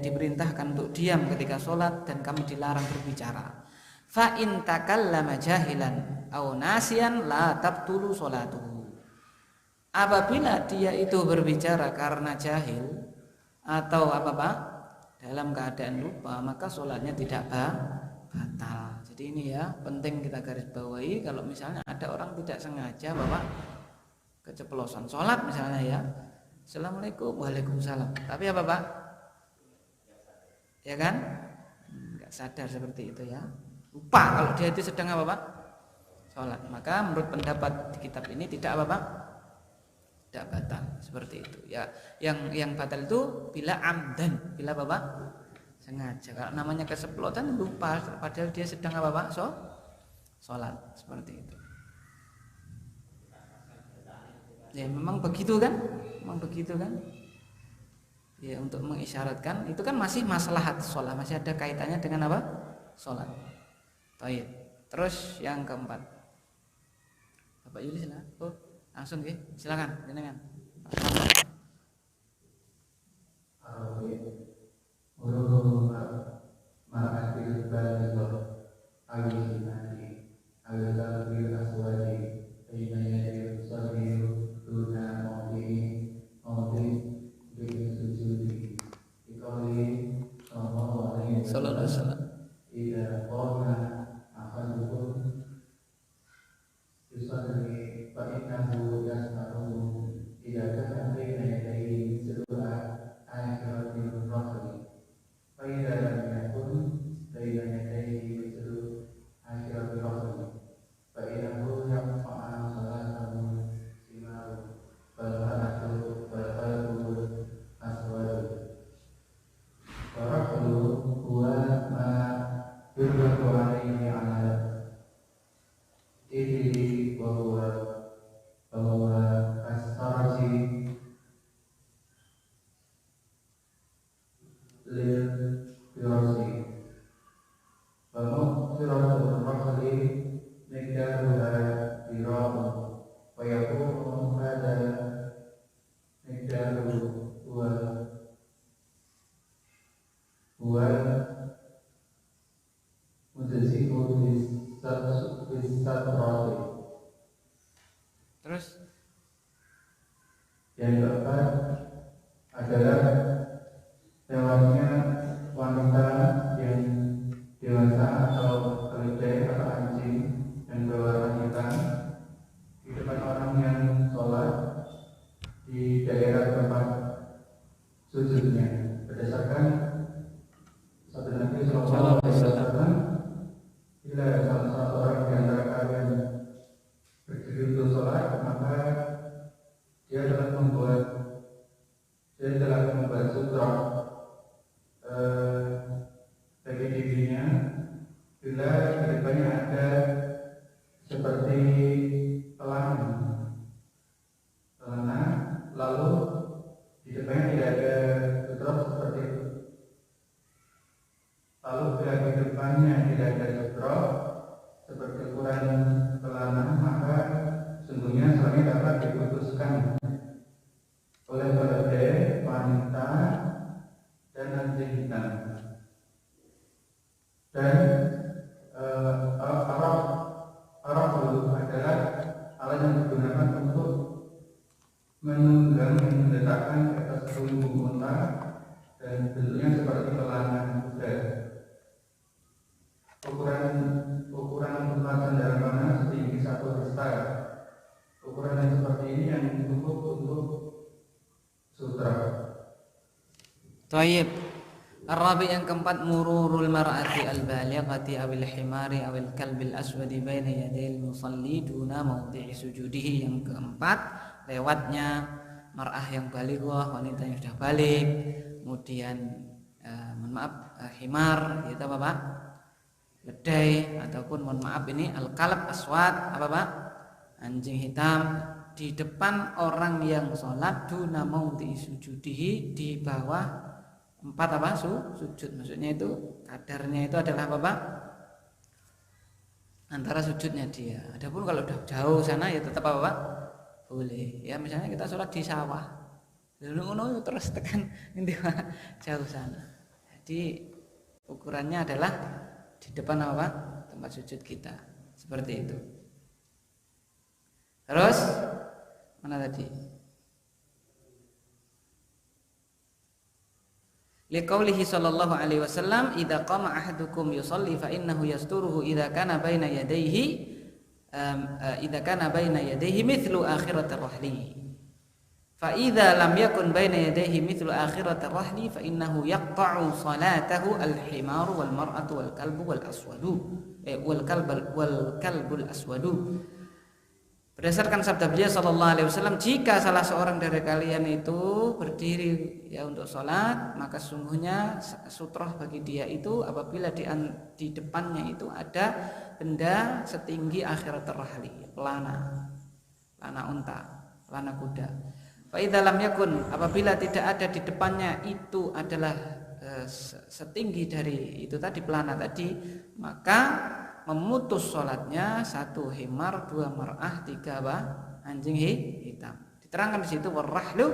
diperintahkan untuk diam ketika salat dan kami dilarang berbicara. Fa in takallama jahilan aw nasiyan la tabtulu salatuhu. Apabila dia itu berbicara karena jahil atau apa Pak, dalam keadaan lupa, maka sholatnya tidak batal. Jadi ini ya penting kita garis bawahi, kalau misalnya ada orang tidak sengaja Bapak keceplosan sholat misalnya ya, Assalamualaikum, waalaikumsalam, tapi apa Pak, ya kan, nggak sadar seperti itu ya, lupa kalau dia itu sedang apa Pak, sholat, maka menurut pendapat di kitab ini tidak apa Pak, tidak batal, seperti itu ya. Yang batal itu bila amdan, bila Bapak sengaja. Kalau namanya keseplotan, lupa padahal dia sedang apa Pak, sholat, seperti itu. Ya memang begitu kan, ya, untuk mengisyaratkan itu kan masih maslahat sholat, masih ada kaitannya dengan apa, sholat. Baik. Terus yang keempat, Bapak Yuli silakan. Langsung ya, silakan jenengan. lil firasi wa mu'siratul rahli miqdaruha dira'u wa yakunu hadha miqdaru huwa mudasiku bisatrati. Terus yang keempat adalah hewannya wanita yang dewasa atau keledai atau anjing yang berwarna hitam di depan orang yang sholat di daerah tempat sujudnya berdasarkan sabda Nabi Sallallahu Alaihi Wasallam, bila salah satu orang di antara kalian berdiri untuk sholat, maka dia telah membuat sutra bagi dirinya bila di depannya ada seperti pelana, lalu di depannya tidak ada sutra seperti itu. Lalu bila di depannya tidak ada sutra seperti ukuran pelana, maka sungguhnya sholatnya dapat diputuskan oleh keledai, wanita, dan anjing hitam. Dan araf adalah alat yang digunakan untuk menunggang yang diletakkan di atas punggung unta dan bentuknya seperti pelana kuda. Ukuran unta sandaran panah setinggi 1 hasta. Ukuran yang seperti ini yang cukup untuk sutra. Tayyib. Ar-rabi yang keempat, mururul mar'ati al-balighati awil himari awil kalbil aswadi baina yadayil musalli duna mawdi'i sujudihi. Yang keempat, lewatnya mar'ah yang balighah, wanita yang sudah balik, kemudian himar, itu apa Pak? Ledai, ataupun mohon maaf ini al-kalb aswad, apa Pak? Anjing hitam, di depan orang yang sholat duna mawdi'i sujudihi, di bawah 4 apa? Sujud. Maksudnya itu kadarnya itu adalah apa Pak? Antara sujudnya dia. Adapun kalau udah jauh sana ya tetap apa Pak? Boleh. Ya misalnya kita sholat di sawah, lalu terus tekan ini jauh sana. Jadi ukurannya adalah di depan apa? Tempat sujud kita. Seperti itu. Terus mana tadi? Liqaulihi sallallahu alaihi wasallam, idza qama ahadukum yusalli fa innahu yasturuhu idza kana baina yadayhi mithlu akhiratir rahli. Fa idza lam yakun baina yadayhi mithlu akhiratir rahli fa innahu yaqta'u salatahu al-himaru wal mar'atu wal kalbu wal aswadu wal kalbul aswadu. Berdasarkan sabda beliau sallallahu alaihi wasallam, jika salah seorang dari kalian itu berdiri ya untuk sholat, maka sungguhnya sutroh bagi dia itu apabila di depannya itu ada benda setinggi akhirat rahli, pelana unta, pelana kuda. Fa idza lam yakun, apabila tidak ada di depannya itu adalah setinggi dari itu tadi, pelana tadi, maka memutus sholatnya 1 himar, 2 mar'ah, 3 apa? Anjing hitam. Diterangkan di situ warahlu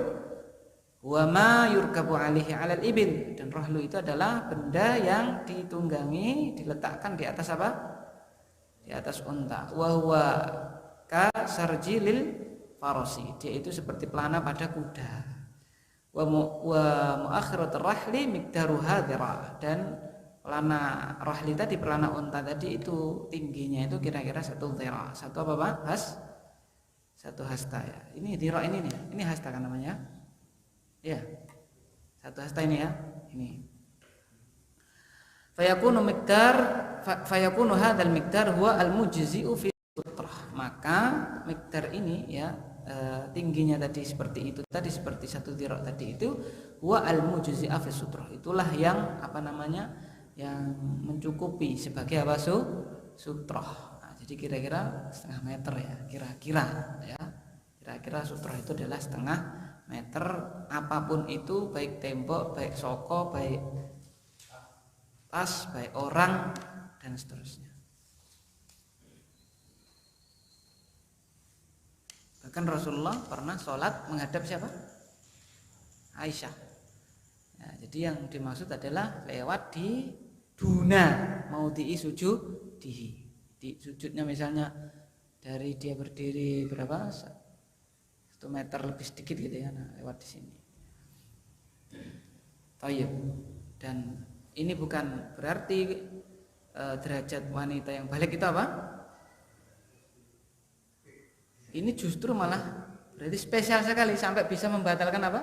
wa ma yurkabu alaihi 'alal ibil, dan rahlu itu adalah benda yang ditunggangi, diletakkan di atas apa? Di atas unta. Wa huwa ka sarjilil farasi, dia itu seperti pelana pada kuda. Wa muakhiratur rahli miqdaruha dhira, dan pelana rahli tadi, pelana unta tadi itu tingginya itu kira-kira 1 dhira. 1 apa Pak? 1 hasta ya. Ini dhira ini nih. Ini hasta kan namanya? Ya. 1 hasta ini ya. Ini. Fayakunu hadzal miqdar huwa al-mujzi'u fi sutrah. Maka miqdar ini ya, tingginya tadi seperti itu tadi, seperti 1 dhira tadi itu, huwa al-mujzi'a fi sutrah. Itulah yang apa namanya? Yang mencukupi sebagai apa? Sutroh. Nah, jadi kira-kira 0,5 meter ya, kira-kira sutroh itu adalah 0,5 meter apapun itu, baik tembok, baik soko, baik tas, baik orang dan seterusnya. Bahkan Rasulullah pernah sholat menghadap siapa? Aisyah. Ya, jadi yang dimaksud adalah lewat di duna maudhi'i sujudihi. Di sujudnya misalnya dari dia berdiri berapa? 1 meter lebih sedikit gitu ya, nah, lewat di sini. Thayyib. Dan ini bukan berarti derajat wanita yang balik itu apa? Ini justru malah berarti spesial sekali sampai bisa membatalkan apa?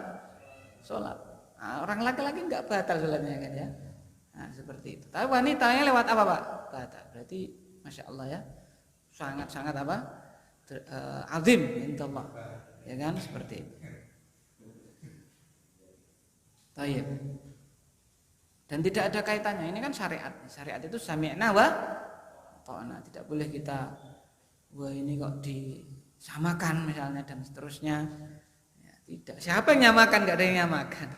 Sholat. Nah, orang laki-laki nggak batal sholatnya kan ya. Nah, seperti itu. Tapi wanitanya lewat apa Pak? Batal. Berarti Masya Allah ya, sangat-sangat apa? Azim insyaallah. Ya kan seperti itu. Tayyib. Dan tidak ada kaitannya. Ini kan syariat. Syariat itu sami'na wa ta'na. Tidak boleh kita wah ini kok disamakan misalnya dan seterusnya. Ya, tidak. Siapa yang nyamakan? Enggak ada yang nyamakan.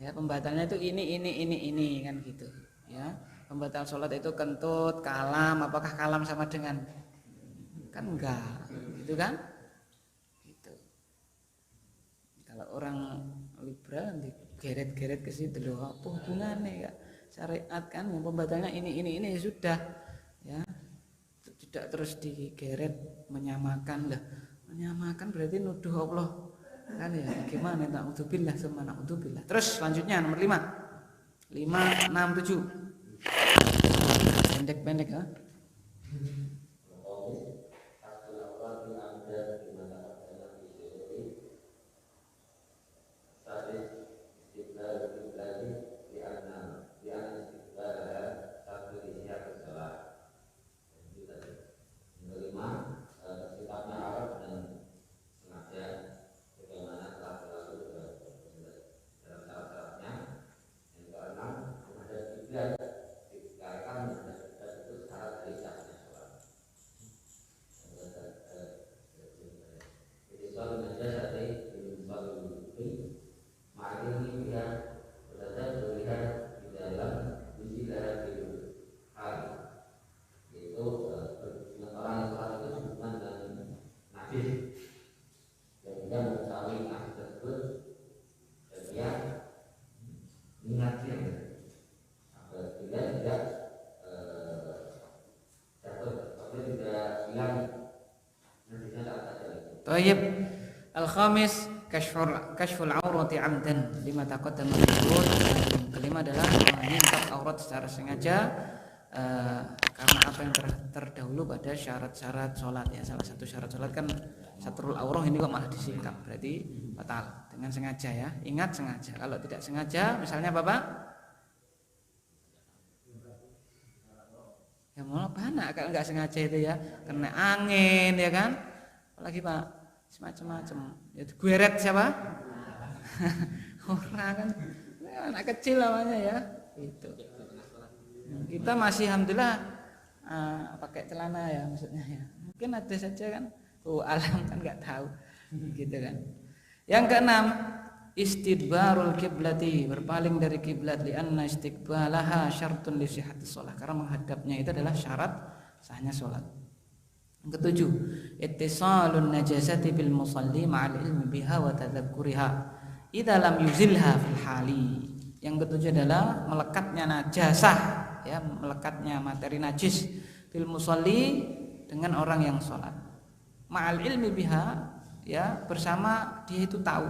Ya, pembatalnya itu ini kan gitu. Ya. Pembatal sholat itu kentut, kalam. Apakah kalam sama dengan? Kan enggak. Gitu kan? Gitu. Kalau orang liberal digeret-geret ke situ loh, apa hubungannya ya? Syariat kan yang pembatalnya ini sudah ya. Tidak terus digeret menyamakan lah. Menyamakan berarti nuduh Allah. Kan ya, gimana na'udzubillah sama na'udzubillah. Terus selanjutnya nomor 5. 5, 6, 7. Pendek-pendek ya. Tayyib. Al-khamis kashful aurati 'amdan lima taqaddama al-qur'an. Kelima adalah mengintip aurat secara sengaja karena apa yang terdahulu pada syarat-syarat sholat ya. Salah satu syarat sholat kan satrul aurah, ini kok malah disingkap, berarti batal dengan sengaja ya. Ingat sengaja. Kalau tidak sengaja misalnya Bapak ya mau panas kalau nggak sengaja itu ya, kena angin ya kan, apalagi Pak semacam-macam ya, gueret siapa orang kan anak kecil namanya ya itu. Kita masih alhamdulillah pakai celana ya maksudnya ya, mungkin ada saja kan alam kan nggak tahu gitu kan. Yang keenam istidbarul kiblati, berpaling dari kiblat, lianna istiqbalaha syartun li sihhatis shalah, karena menghadapnya itu adalah syarat sahnya salat. Yang ketujuh ittisalun najasati bil musalli ma'al ilmi biha wa tadzakkuriha idza lam yuzilha fil hali. Yang ketujuh adalah melekatnya najasah ya, melekatnya materi najis bil musalli dengan orang yang salat, ma'al ilmi biha ya, bersama dia itu tahu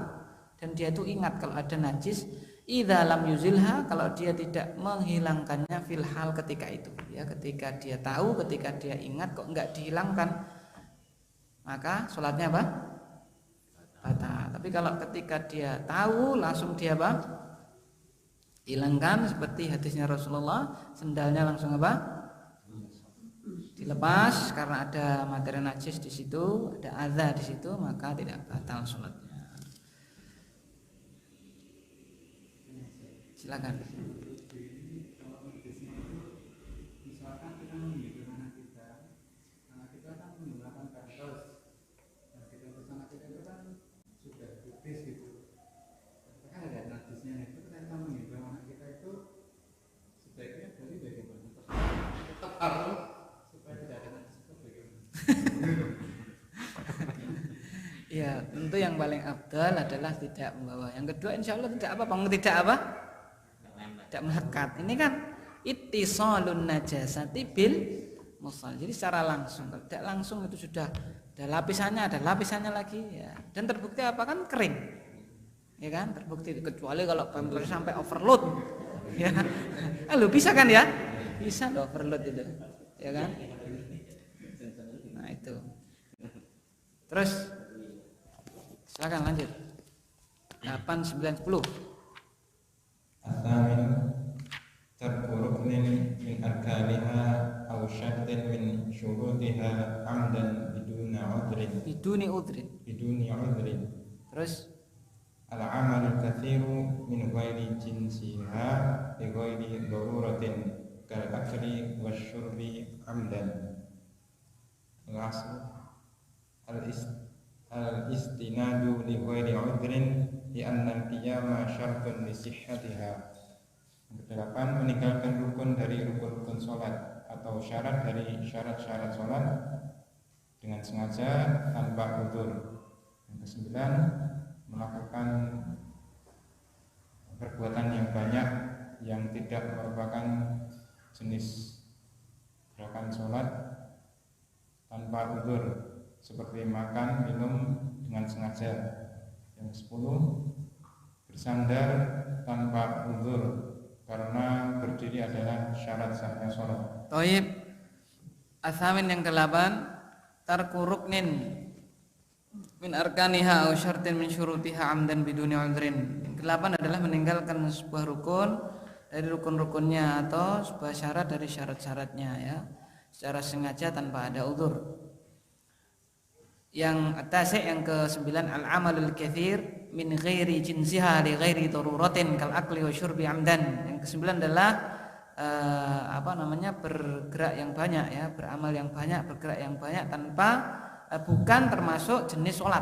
dan dia itu ingat kalau ada najis, idza lam yuzilha, kalau dia tidak menghilangkannya fil hal ketika itu ya, ketika dia tahu, ketika dia ingat kok enggak dihilangkan, maka sholatnya apa? Batal. Tapi kalau ketika dia tahu langsung dia apa? Hilangkan, seperti hadisnya Rasulullah, sendalnya langsung apa? Dilepas karena ada materi najis di situ, ada adza di situ, maka tidak batal sholatnya. Silakan. Misalkan kita menghibur anak kita kan menggunakan kartos, nah kita bersama kita itu kan sudah tipis gitu. tentu yang paling afdal adalah tidak membawa. Yang kedua insya Allah tidak apa-apa, tidak apa? Tidak melekat. Ini kan ittisalun najasati bil musal. Jadi secara langsung, kalau tidak langsung itu sudah ada lapisannya lagi ya. Dan terbukti apa kan kering. Ya kan? Terbukti, kecuali kalau pampers sampai overload. Ya. Halo, bisa kan ya? Bisa loh overload itu. Ya kan? Nah, itu. Terus silakan lanjut. 8, 9, 10. Athamin tarku ruknin min arkaniha aw syartin min syurutiha amdan biduni udrin. Terus al-amal kathiru min ghairi jinsiha bi ghairi daruratin kal akli wasyurbi amdan. Al-asl al-istinadu li ghairi udrin li anna al-qiyama syartun li sihhatiha. Kedelapan, meninggalkan rukun dari rukun-rukun sholat atau syarat dari syarat-syarat sholat dengan sengaja tanpa udzur. Yang kesembilan, melakukan perbuatan yang banyak yang tidak merupakan jenis gerakan sholat tanpa udzur, seperti makan, minum dengan sengaja. Yang 10, bersandar tanpa udzur karena berdiri adalah syarat sahnya sholat. Thayyib. Atsamin yang ke-8, tarku ruknin min arkaniha aw syartin min syurutiha amdan biduni udhrin. Yang ke-8 adalah meninggalkan sebuah rukun dari rukun-rukunnya atau sebuah syarat dari syarat-syaratnya ya, secara sengaja tanpa ada udzur. Yang atas yang ke-9, al-amalul katsir min ghairi jinsiha li ghairi daruratin kal akli wa syurbi amdan. Yang ke-9 adalah bergerak yang banyak ya, beramal yang banyak, bergerak yang banyak tanpa bukan termasuk jenis sholat,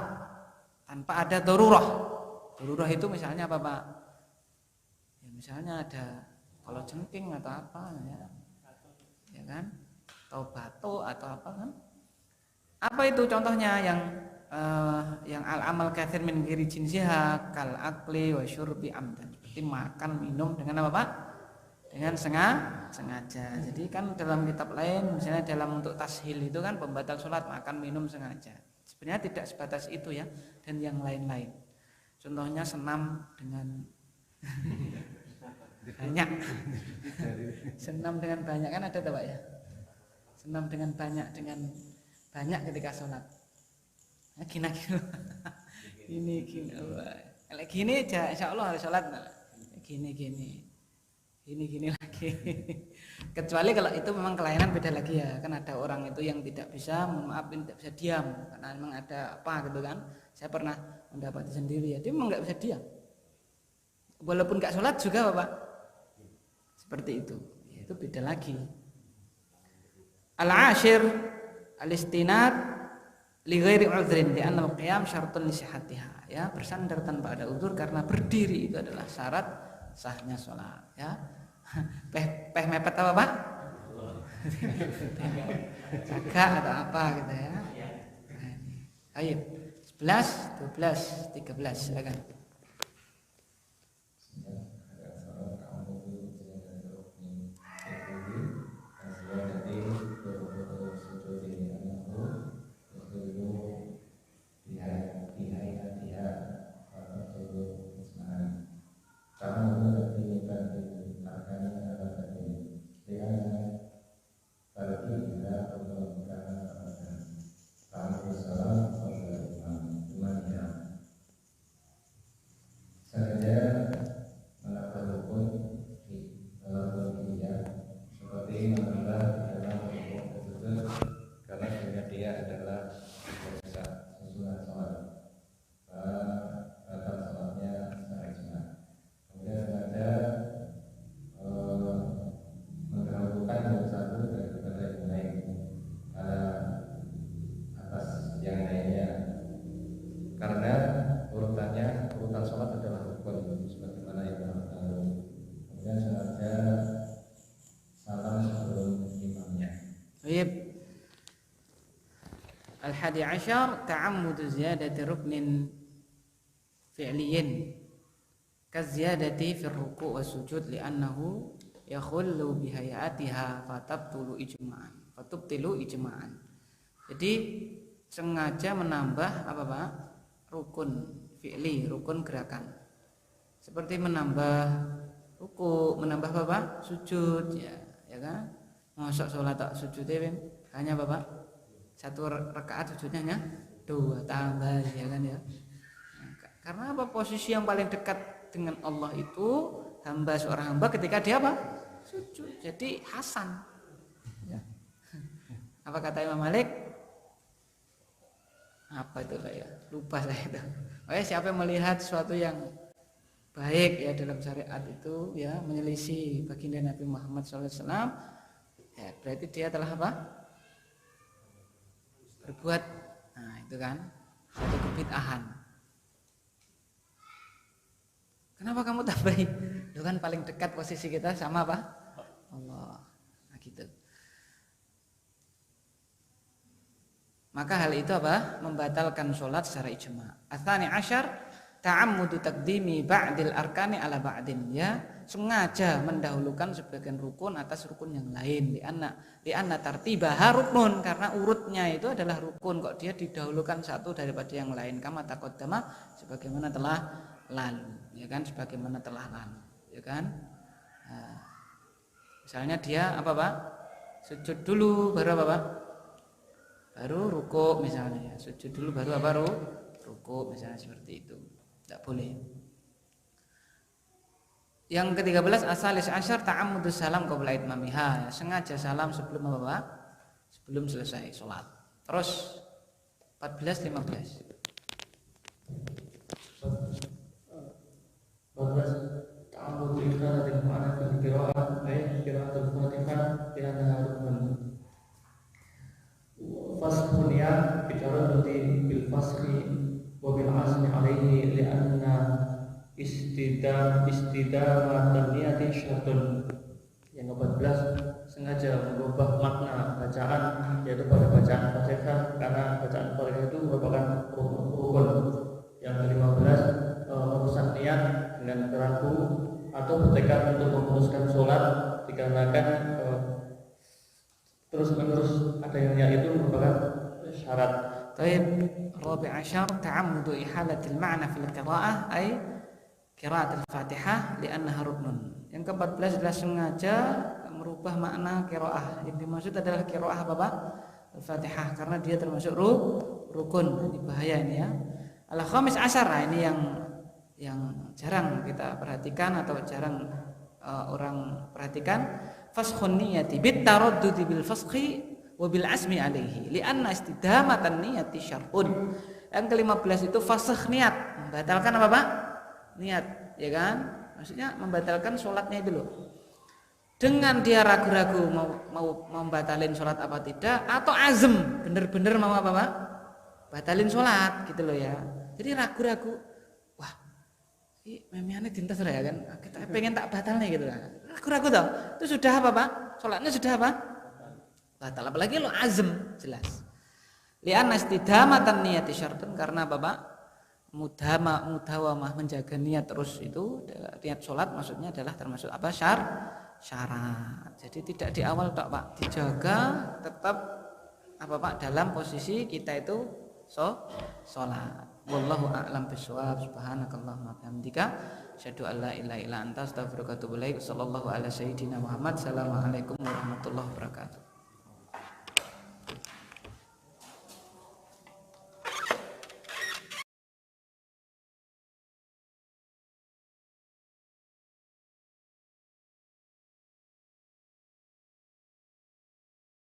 tanpa ada darurah. Darurah itu misalnya apa Pak? Ya, misalnya ada kalau jengking atau apa ya kan? Atau batu atau apa kan? Apa itu contohnya yang al-amal katsir min ghairi jinsiha kal akli wa syurbi amdan, seperti makan minum dengan apa Pak? Dengan sengaja. Jadi kan dalam kitab lain misalnya dalam untuk tashil itu kan pembatal sholat makan minum sengaja. Sebenarnya tidak sebatas itu ya, dan yang lain-lain. Contohnya senam dengan banyak. Senam dengan banyak kan ada tuh Pak ya? Senam dengan banyak ketika sholat. Nah, gini. Kalau gini insya Allah harus sholat. Gini lagi. Kecuali kalau itu memang kelainan beda lagi ya. Kan ada orang itu yang tidak bisa, tidak bisa diam karena memang ada apa gitu kan. Saya pernah mendapati sendiri ya, dia memang nggak bisa diam. Walaupun nggak sholat juga Bapak. Seperti itu. Ya, itu beda lagi. Al-ashir al-istinad li ghairi udhrin li anna al-qiyam syartun li sihhatiha. Ya, bersandar tanpa ada udzur karena berdiri itu adalah syarat sahnya sholat ya. Peh mepet apa Pak? Jaga atau apa gitu ya. Ayo 11, 12, 13 silakan. Al-11 ta'ammudu ziyadati ruknin fi'liyin kaziyadati fi ruku' wa sujud li'annahu yakhullu bihayatiha fatubtilu ijma'an. Jadi sengaja menambah apa Pak? Rukun fi'li, rukun gerakan. Seperti menambah ruku', menambah apa Pak? Sujud ya kan? Mosok salat tak sujudnya hanya apa Pak? 1 rakaat sujudnya hanya 2 tambah ya kan ya. Karena apa? Posisi yang paling dekat dengan Allah itu seorang hamba ketika dia apa? Sujud. Jadi hasan. Ya. Apa kata Imam Malik? Apa itu Pak ya? Lupa saya itu. Siapa yang melihat sesuatu yang baik ya dalam syariat itu ya menyelisih baginda Nabi Muhammad SAW, ya berarti dia telah apa? Berbuat, nah itu kan satu kebid'ahan. Kenapa kamu tak baik? Itu kan paling dekat posisi kita sama apa? Allah. Nah gitu. Maka hal itu apa? Membatalkan sholat secara ijma'. Ats-tsani 'asyar ta'ammudu taqdimi ba'dil arkani ala ba'din, ya sengaja mendahulukan sebagian rukun atas rukun yang lain, li'anna tartibaha rukun, karena urutnya itu adalah rukun, kok dia didahulukan satu daripada yang lain, kama taqaddama, sebagaimana telah lalu, ya kan, sebagaimana telah lalu, ya kan. Nah, misalnya dia apa Pak? Sujud dulu baru apa Pak? Baru ruku misalnya, sujud dulu baru apa ruku misalnya, seperti itu. Tidak boleh. Yang ke-13 asalis asyar ta'ammudus salam qabla itmamiha, ya, sengaja salam sebelum apa Pak? Sebelum selesai sholat. Terus 14 15. 14 ta'ammudul ikhratil ma'ana fil qira'ah ay qira'atul Fatihah bi annaha rukun. Fasbuniyah bitaradudi bil fasli wa bil azmi alaihi li'anna istidamatan niyati syartun. Yang ke-14 sengaja mengubah makna bacaan, yaitu pada bacaan Fatihah, karena bacaan Fatihah itu merupakan rukun. Yang ke-15 merusak niat dengan ragu atau bertekad untuk memutuskan sholat dikarenakan terus menerus adanya itu merupakan syarat. Taib Rabi' asyar ta'ammudu ihalatil ma'na fil qira'ah ay qira'atul Fatihah li'annaha ruknun. Yang ke-14 adalah sengaja merubah makna qira'ah. Yang dimaksud adalah qira'ah apa Pak? Al-Fatihah, karena dia termasuk rukun. Ini bahaya ini ya. Al-khamis asyar, nah ini yang jarang kita perhatikan atau jarang orang perhatikan. Faskhun niyati bit taraddudi bil fasqi wa bil asmi alaihi li'anna istidamatan niyati syar'un. Yang ke-15 itu fasakh niat, membatalkan apa Pak? Niat, ya kan? Maksudnya membatalkan sholatnya itu loh. Dengan dia ragu-ragu mau membatalin sholat apa tidak, atau azam bener-bener mau apa Pak? Batalin sholat gitu loh ya. Jadi ragu-ragu, wah memiannya dintas ya kan, kita pengen tak batal nih gitu kan. Ragu-ragu toh, itu sudah apa Pak? Sholatnya sudah apa? Batal. Apalagi lo azam, jelas. Li'anna istidamatan niyati syartun, karena apa Pak? Mudawamah, menjaga niat terus itu, niat sholat maksudnya adalah termasuk apa? Syarat. Jadi tidak di awal tok Pak, dijaga tetap apa Pak dalam posisi kita itu sholat. Wallahu a'lam bishawab. Subhanakallahumma wa bihamdika asyhadu an la ilaha illa anta astaghfiruka wa atubu ilaik. Sallallahu ala sayyidina Muhammad. Assalamualaikum warahmatullahi wabarakatuh.